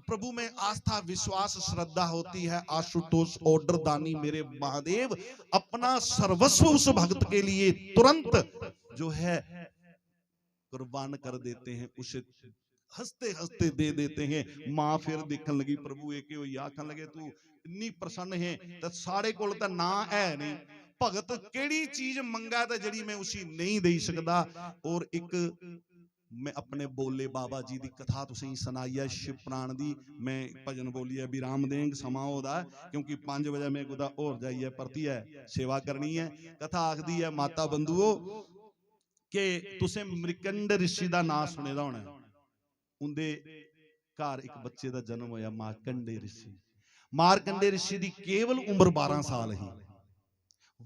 प्रभु में आस्था विश्वास श्रद्धा होती है, आशुतोष ऑर्डर दानी मेरे महादेव अपना सर्वस्व उस भक्त के लिए तुरंत जो है कुर्बान कर देते हैं, उसे हंसते हंसते दे देते हैं। मां फिर देखने लगी प्रभु एक होई आखन लगे तू इन्नी प्रसन्न है तो साढ़े कोल तां ना है नहीं भगत केड़ी चीज मंगा ते जड़ी मैं उसी नहीं दे सकदा। और एक मैं अपने बोले बाबा जी दी कथा तुसें सुनाई है शिव पुराण दी। मैं भजन बोली है विराम देंगे समा होदा क्योंकि 5 बजे मैं कुदा होर जाइए परती है सेवा करनी है। कथा आखदी है माता बंधुओ के तुसें मृकंड ऋषि दा नाम सुने दा होना। उंदे घर एक बच्चे दा जन्म होया मारकंडे ऋषि। मारकंडे ऋषि दी केवल उम्र 12 साल ही।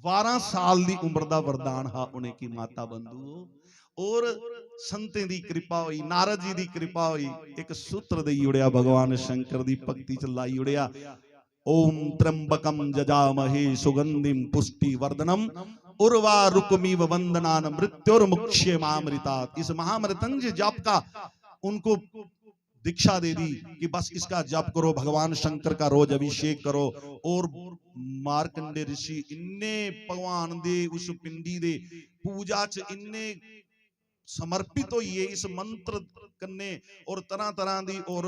12 साल दी उम्र दा वरदान हा उन्हें की माता बंधुओ। और संतें दी कृपा हुई नारद जी दी कृपा हुई एक सूत्र दे उड़िया भगवान शंकर दी भक्ति च लाई उड़िया ओम त्र्यंबकम जजामहे सुगंधिम पुष्टि वर्धनम उर्वा रुकमीव वंदनान मृत्युर्मुक्ष्यमामृतात्। इस महामृत्युंजय जाप का उनको दीक्षा दे दी कि बस इसका जप करो, भगवान शंकर का रोज अभिषेक करो। और मारकंडे ऋषि इन्ने भगवान दे उस पिंडी दे पूजा च इन्ने समर्पित होइए इस मंत्र कन्ने और तरह तरह दी और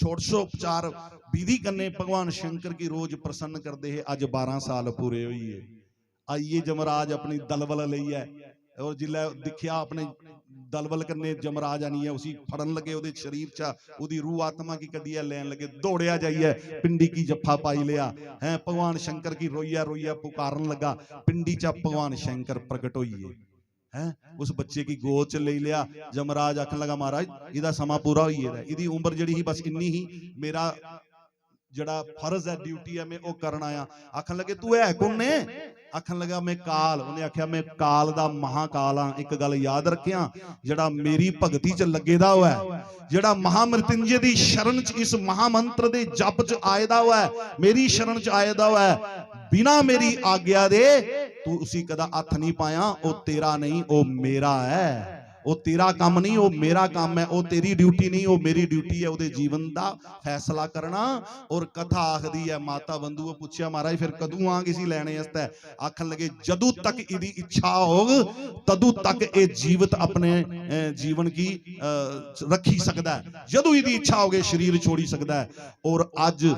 षोडशोपचार विधि कन्ने भगवान शंकर की रोज प्रसन्न करते हैं। अज 12 साल पूरे होइए। आइए जमराज अपनी दलबल लई है और जिल्लै दिखिया अपने दलबल कन्ने जमराज आनी है उसी फड़न लगे उहदे शरीर च उहदी रूह आत्मा की कदिया लैन लगे दौड़िया जाइए पिंडी की जफ्फा पाई लिया है भगवान शंकर की रोइया रोइया पुकारन लगा। पिंडी च भगवान शंकर प्रगट होइए है उस बच्चे की गोद च ले लिया। जमराज आखन लगा महाराज इहदा समा पूरा होई गेदा इहदी उम्र जिहड़ी ही बस इन्नी ही मेरा जड़ा फर्ज है ड्यूटी है मैं वो करन आया। आखन लगे तू है कौन ने? आखन लगा मैं काल। उन्हें आख्या मैं काल दा महाकाल हाँ। एक गल याद रखिया जड़ा मेरी भगती च लगे दा हुआ है जड़ा महामृत्युंजय दी शरण च इस महामंत्र दे जप च आए दा हुआ है मेरी शरण च आए दा हुआ है बिना मेरी आज्ञा दे तू उसी कदा हथ नहीं पाया। वो तेरा नहीं वो मेरा है। वो तेरा काम नहीं वो मेरा काम है। वो तेरी ड्यूटी नहीं वो मेरी ड्यूटी है। उहदे जीवन दा फैसला करना। और कथा आखदी है माता बंधुओ पूछया महाराज फिर कदू आंगे सी लैने वास्ते? आखन लगे जदू तक इहदी इच्छा होग तदू तक ये जीवित अपने जीवन की रखी सकदा है। जदू इहदी इच्छा होगे शरीर छोड़ी सकदा है। और अज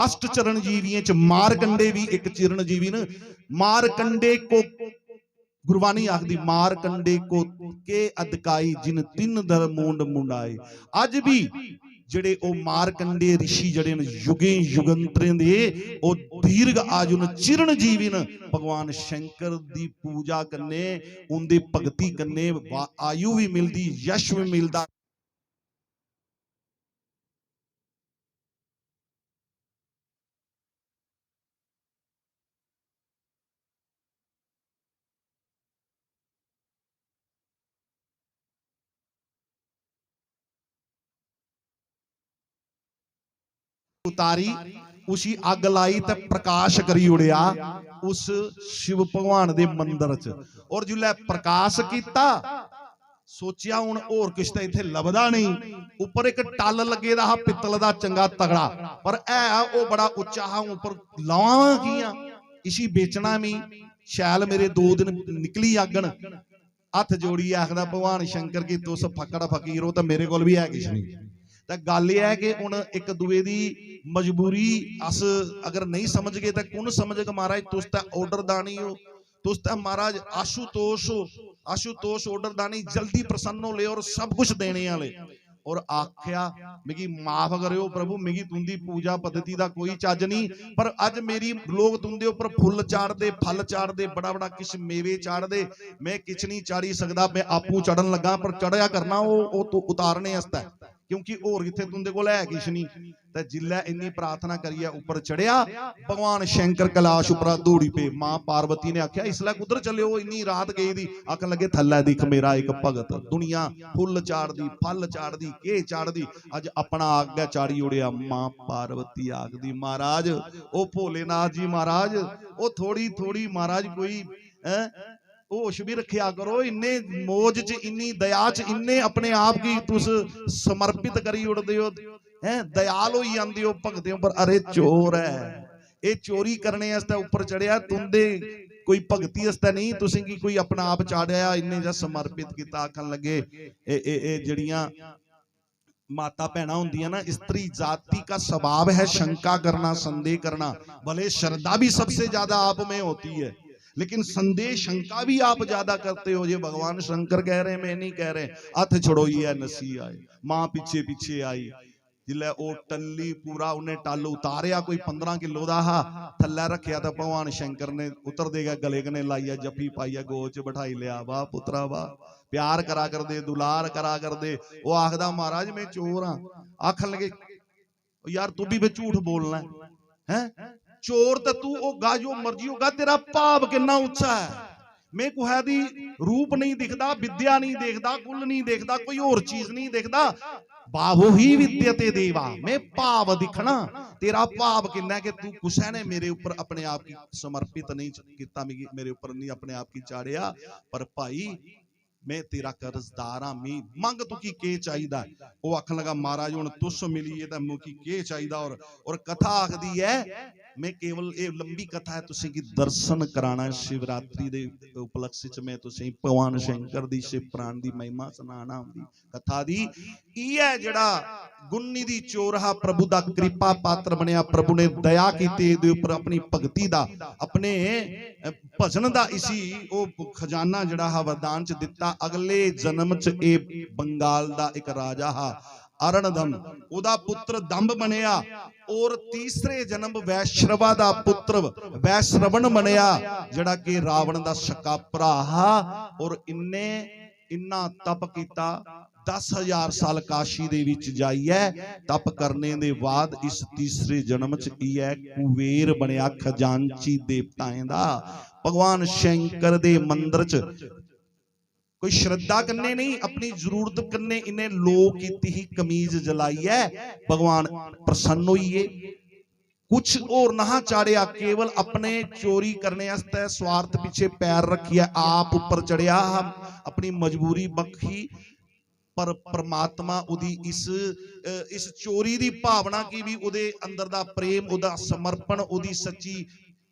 अष्ट चरणजीवियों च मारकंडे भी एक चिरणजीवी न। मारकंडे को गुरबानी आखदी मारकंडे को के अदकाई जिन 3 दर मूंड मुंडाए। अज भी जड़े ओ मारकंडे ऋषि जड़े युगे युगंतरे दे ओ दीर्घ आयु न चिरणजीवी न भगवान शंकर दी पूजा करने उनदी भगती करने आयु भी मिलदी यश भी मिलदा। उतारी उसी अग लाई ते प्रकाश करी उड़िया उस शिव भगवान दे मंदिर च। और जिल्लै प्रकाश कीता सोचिया हुण होर किश तां इत्थे लभदा नहीं। उपर एक टल लगे दा हा पित्तल दा चंगा तगड़ा पर है ओ बड़ा उच्चा हा। उपर लावां कियां इसी बेचना भी शैल मेरे 2 दिन निकली आगन हथ जोड़ी आखदा भगवान शंकर की तुस फकड़ फकीर हो तो मेरे कोल भी है किश नहीं। तो गल यह है कि हुण एक दूए दी मजबूरी अस अगर नहीं समझ गए तो कुण समझेगा महाराज तुस तां ऑर्डर दानी हो, तुस तां महाराज आशुतोष हो, आशुतोष ऑर्डर दानी जल्दी प्रसन्न हो ले और सब कुछ देने वाले। और आख्या मिगी माफ करो प्रभु मिगी तुंदी पूजा पद्धति का कोई चज नहीं, पर अज मेरी लोग तुंदे उपर फुल चाढ़ते फल चाढ़ते बड़ा बड़ा किश मेवे चाढ़ते, मैं किछ नहीं चाड़ी सकदा, मैं आपू चढ़न लगा पर चढ़िया करना वो तो उतारने आस्ते क्योंकि होर किथे तुंदे कोल है किश नहीं। ते जिल्लै इन्नी प्रार्थना करिए ऊपर चढ़िया भगवान शंकर कैलाश उपरा दौड़ी पे। मां पार्वती ने आख्या इसलै कुधर चले हो, इन्नी रात गई दी। आखन लगे थल्लै दिख मेरा एक भगत, दुनिया फुल चाड़दी फल चाड़दी के चाड़दी अज अपना आग्या चाड़ी उड़िया। मां पार्वती आखदी महाराज ओ भोलेनाथ जी महाराज ओ थोड़ी थोड़ी महाराज कोई होश भी रखिया करो, इन्ने मौज च इन्नी दया च इन्ने अपने आप की तुस समर्पित करी उड़दे हो हैं, दयाल होई जांदे हो भगतें पर। अरे चोर है ये चोरी करने आस्ते ऊपर चढ़िया, तुंदे कोई भगती आस्ते नहीं, तुसीं की कोई अपना आप चाड़िया इन्ने जा समर्पित कीता। आखन लगे ए जड़ियां माता भैना होंदियां ना, स्त्री जाति का स्वभाव है शंका करना संदेह करना। भले श्रद्धा भी सबसे ज्यादा आप में होती है लेकिन संदेह शंका भी आप ज्यादा करते हो। ये भगवान शंकर कह रहे हैं मैं नहीं कह रहे। हथ छड़ोई है नसी आए, मां पीछे पीछे आई, जिले ओ टल्ली पूरा उन्हें टल उतारिया कोई 15 किलो दा हा, थल्ले रखिया तो भगवान शंकर ने उतर देगा गले कने लाइया जफी पाइया गोच बिठाई लिया। वाह पुत्रा वाह, प्यार करा कर दे दुलार करा कर दे। वो आखदा महाराज मैं चोर हाँ। आखन लगे यार तू भी झूठ बोलना है, चोर तो तू होगा जो मर्जी होगा, तेरा भाव कितना उच्चा है। मैं कुहा दी रूप नहीं दिखदा, विद्या नहीं देखदा, कुल नहीं देखदा, कोई और चीज नहीं देखदा, बाहो ही विद्यते देवा। मैं भाव दिखना, तेरा भाव कितना कि तू कुछ ने मेरे ऊपर अपने आप की समर्पित नहीं किया, मेरे ऊपर नहीं अपने आप की चाड़िया। पर भाई मैं तेरा कर्जदार हाँ, मैं मंग तू की के चाहिदा। वो आखन लगा महाराज हुण तुस मिली है मुकी के चाहिदा। और कथा आखदी है मैं केवल ये लंबी कथा है तुसीं की दर्शन कराना शिवरात्रि दे उपलक्ष्य च मैं तुसीं भगवान शंकर दी शिव पुराण दी महिमा सुनाना दी कथा दी। इह जिहड़ा गुन्नी दी चोरहा प्रभु दा कृपा पात्र बनया, प्रभु ने दया कीती इहदे उपर अपनी भगती दा अपने भजन दा इसी ओ खजाना जिहड़ा हा वरदान च दिता। अगले जन्म च ए बंगाल दा एक राजा हा अरणदम, ओदा पुत्र दंभ बनया। और तीसरे जन्म वैश्रवा दा पुत्र वैश्रवण बनया जिहड़ा कि रावण दा सक्का भरा हा। और इन्ने इन्ना तप कीता 10,000 साल काशी दे विच जाइए तप करने दे बाद इस तीसरे जन्म च इह कुबेर बनया, खजांची देवताएं दा। भगवान शंकर दे मंदिर च कोई श्रद्धा करने नहीं, अपनी जरूरत करने इन्हें लो की ही कमीज जलाई है। भगवान प्रसन्न होइए, कुछ और ना चाड़िया, केवल अपने चोरी करने वास्ते स्वार्थ पीछे पैर रखिया, आप ऊपर चढ़िया, हम अपनी मजबूरी बखी। पर परमात्मा उदी इस चोरी दी भावना की भी उदे अंदर दा प्रेम, उदा समर्पण, उदी सच्ची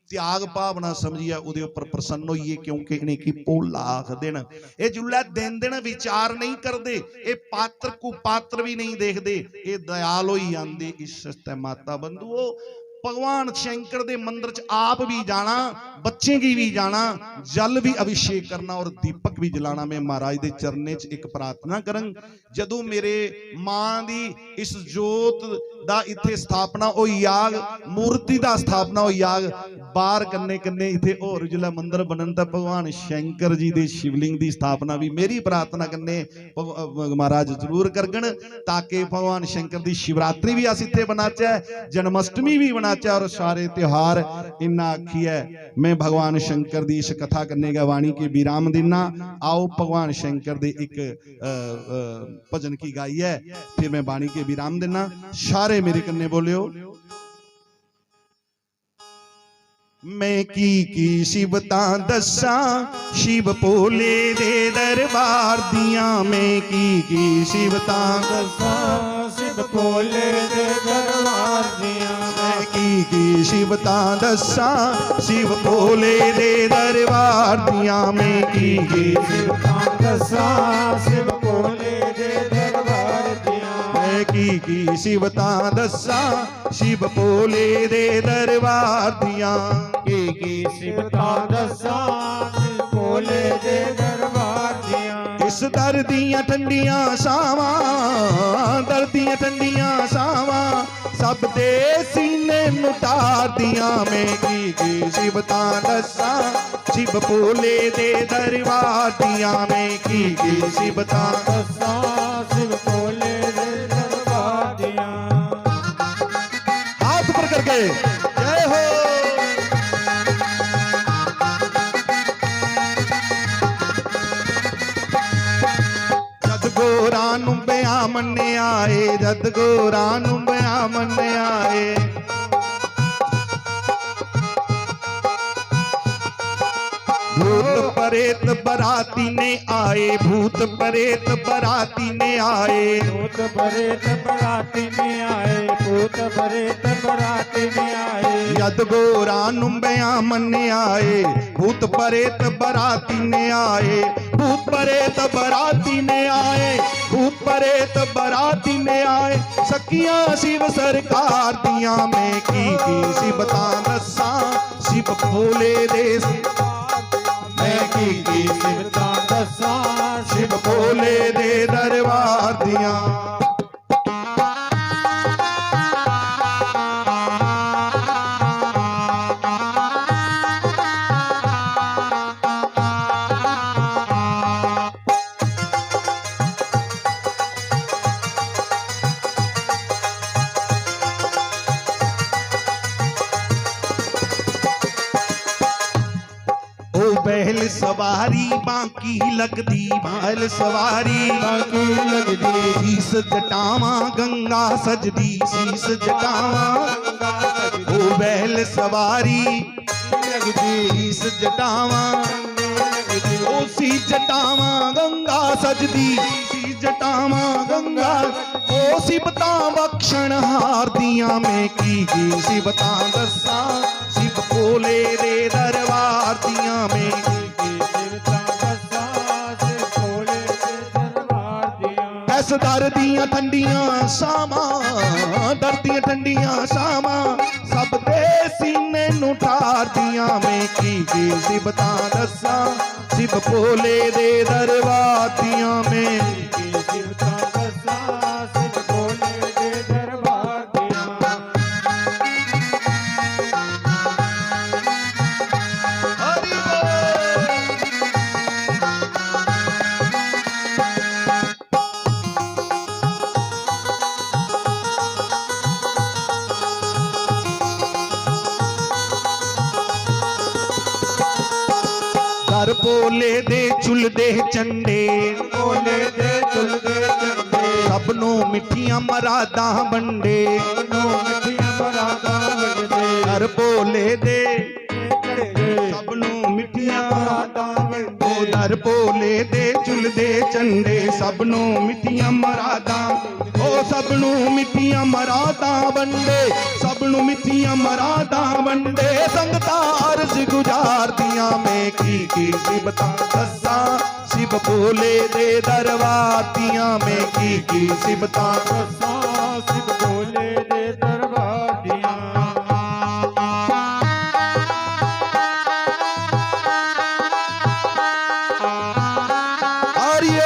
त्याग भावना समझिए उदे ऊपर प्रसन्न होइए। क्योंकि इन्हें की भोला आख देन, ये जुल्लै दिन दिन विचार नहीं करते, ये पात्र को पात्र भी नहीं देखते, ये दयाल होई जांदे। इस माता बंधुओ भगवान शंकर दे मंदिर च आप भी जाना, बच्चे की भी जाना, जल भी अभिषेक करना और दीपक भी जलाना। मैं महाराज दे चरने च एक प्रार्थना करन, जदों मेरे मां दी इस जोत दा इथे स्थापना हो याग, मूर्ति दा स्थापना हो याग, बाहर कन्ने कन्ने इथे और जिला मंदिर बनन ता भगवान शंकर जी दे शिवलिंग दी स्थापना भी मेरी प्रार्थना कन्ने महाराज जरूर करगन, ताकि भगवान शंकर दी शिवरात्रि भी अस इथे बनाचे, जन्माष्टमी भी बनाचे और सारे त्योहार इन्ना आखिए। मैं भगवान शंकर दी इस कथा करने का वाणी के विराम देना। आओ भगवान शंकर दे एक भजन की गाई है, फिर मैं वाणी के विराम देना। सारे मेरे कन्ने बोलियो, मैं की शिवता दसा शिव भोले दे दरबार दिया। मैं की शिवता दसा शिव भोले दे दरबार दिया। मैं की की शिवता दसा शिव भोले दे दरबार दिया में की शिवता दसा शिव भोले दे दरबार दिया की शिवता दसा शिव भोले दे दरबार दिया की शिवता दसा शिव भोले दे दरबार दिया इस दर दियां ठंडियां सावां दर दियां ठंडियां सावां सब दे सीने नूं तार दियां मैं की शिवता दसा शिव भोले दे दरबार दिया मैं की शिवता दसा शिव भोले दे दरबार दिया हाथ ऊपर करके जय हो जद गोरा नूं बिया मन्ने आए जद गोरा नूं बिया मन्ने आए भूत प्रेत बराती ने आए भूत प्रेत बराती ने आए भूत प्रेत बराती में आए भूत प्रेत बराती में आए यद गोरा नुंबिया मन्ने आए भूत प्रेत बराती ने आए भूत प्रेत बराती ने आए भूत प्रेत बराती ने आए सखियां शिव सरकार दिया में की शिवता दसा शिव भोले दे मैं की शिवता दसा शिव भोले दे दरबार दिया बैल सवारी बाकी लगदी बैल सवारी बाकी लगदी शीस जटावा गंगा सजदी शीस जटावा ओ बैल सवारी लगदी शीस जटावा ओ सी जटावा गंगा सजदी सी जटावा गंगा ओ शिवता बख्शण हार दिया में की शिवता दसा शिव भोले दे दरबार दिया में शिवता दसा शिव भोले दे दरबार दिया ऐस दर दियां ठंडियां सावां दर दियां ठंडियां सावां सब दे सीने नूं ठार दिया में की शिवता दसा शिव भोले दे दरबार दिया में शिवता दसा शिव भोले दे दरबार दिया हरि बोल। दर भोले दे झुलदे झंडे भोले दे चुलदे चंडे सब नूं मिठियां मरादां वंडे नो मिठियां बरादा वगदे दर भोले दे चढ़े सब नूं मिठियां बरादा वगदे ओ दर भोले दे झुलदे झंडे सब नूं मिठियां मरादां ओ सब नूं मिठियां मरादां वंडे सब नूं मिठियां मरादां वंडे संगतां अर्ज गुजार दियां मैं की शिवता दसा शिव भोले दे दरबार दियां मैं की शिवता दसा शिव भोले दे दरबार दिया आर्य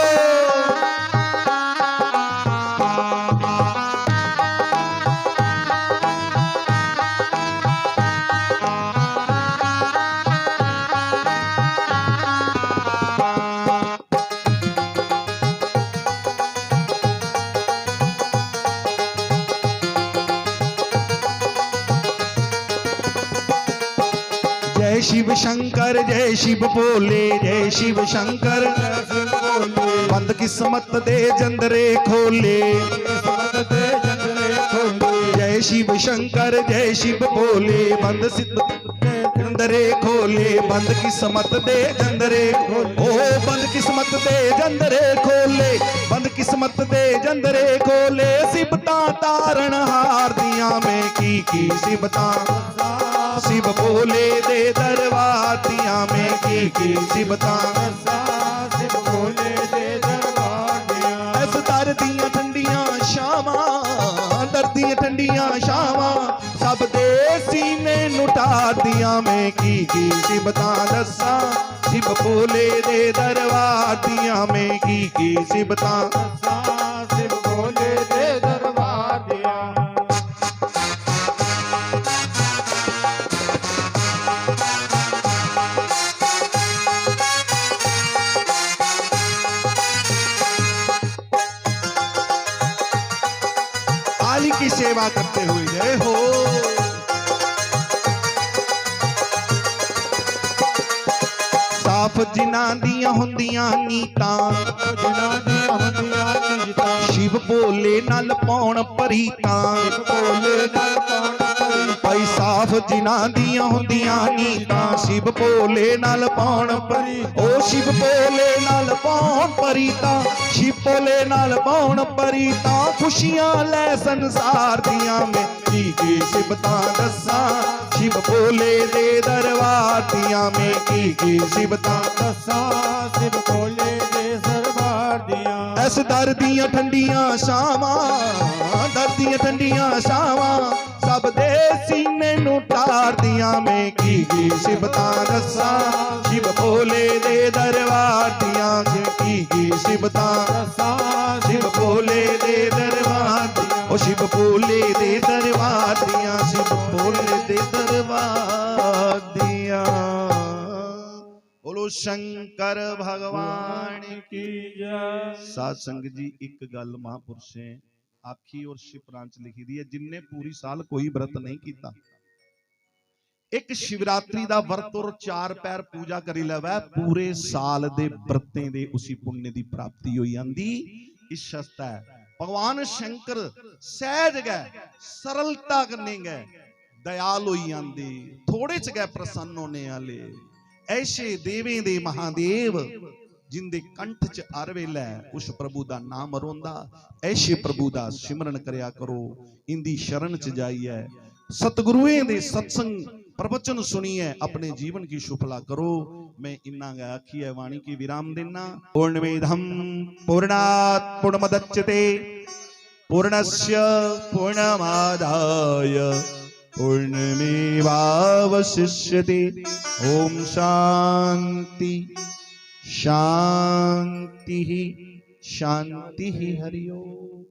जय शिव शंकर जय शिव भोले जय शिव शंकर शिव भोले बंद किस्मत दे जंदरे खोले किस्मत दे जंदरे खोले जय शिव शंकर जय शिव भोले बंद सिद्ध दे जंदरे खोले, बंद किस्मत दे जंदरे खोले, ओ बंद किस्मत दे जंदरे खोले, बंद किस्मत दे जंदरे खोले। सिबतां तारण हार दियां मैं की सिबतां, शिव भोले दे दरबार दियां मैं की सिबतां, शिव भोले दे दरबार दियां। इस दर दियां ठंडियां शावां, दर दियां ठंडियां शावां, सब दे सीने नुटार दियां मैं की सिबतां दस्सां। शिव भोले दे दरबार दियां मैं की सिबतां, शिव भोले दे दरबार दियां। आली की सेवा करते हुए जय हो। साफ जिन्हां दियां हुंदियां नीतां, जिन्हां दियां हुंदियां नीतां, शिव भोले नाल पाउण परीतां, शिव भोले नाल पाउण परीतां। भाई साफ जिन्हां दियां हुंदियां नीतां, शिव भोले नाल पाउण परीतां, ओ शिव भोले नाल पाउण परीतां, शिव भोले नाल पाउण परीतां। खुशियां लै संसार दियां मैं की सिबतां दस्सां। शिव भोले दे दरबार दियां मैं की सिबतां दस्सां। शिव भोले दे दरबार दियां। इस दर दियां ठंडियां छावां, दर दियां ठंडियां छावां, सब दे सीने नूं टार दियां मैं की सिबतां दस्सां। शिव भोले दे दरबार दियां की सिबतां दस्सां। शिव भोले दे दरबार दियां, ओ शिव भोले दे दरबार दियां, शिव भोले दे दरबार दियां। बोलो शंकर भगवान की जय। साध संगत जी एक गल महापुरुष है आखी और शिपरां च लिखी दी है, जिन्ने पूरी साल कोई व्रत नहीं कीता, एक शिवरात्रि दा व्रत और 4 पैर पूजा करी लवै, पूरे साल दे व्रतें दे उसी पुण्य दी प्राप्ति होई आंदी। इस शस्ता है भगवान शंकर सहज गए, सरलता करने गए, दयाल होई आंदे, थोड़े च गए प्रसन्न होने वाले। ऐसे देवें दे महादेव जिंदे कंठ च हर वेले उस प्रभु दा नाम रोंदा। ऐसे प्रभु दा सिमरन करया करो, इंदी शरण च जाइए, सतगुरुएं दे सत्संग प्रवचन सुनिए, अपने जीवन की सुफला करो। मैं इन्ना गा आखिए वाणी की विराम देना। पूर्णमेधम पूर्णात् पूर्णमुदच्यते पूर्णस्य पूर्णमादाय पूर्णमेवावशिष्यते। ओम शांति शांति शांति हरि ओम।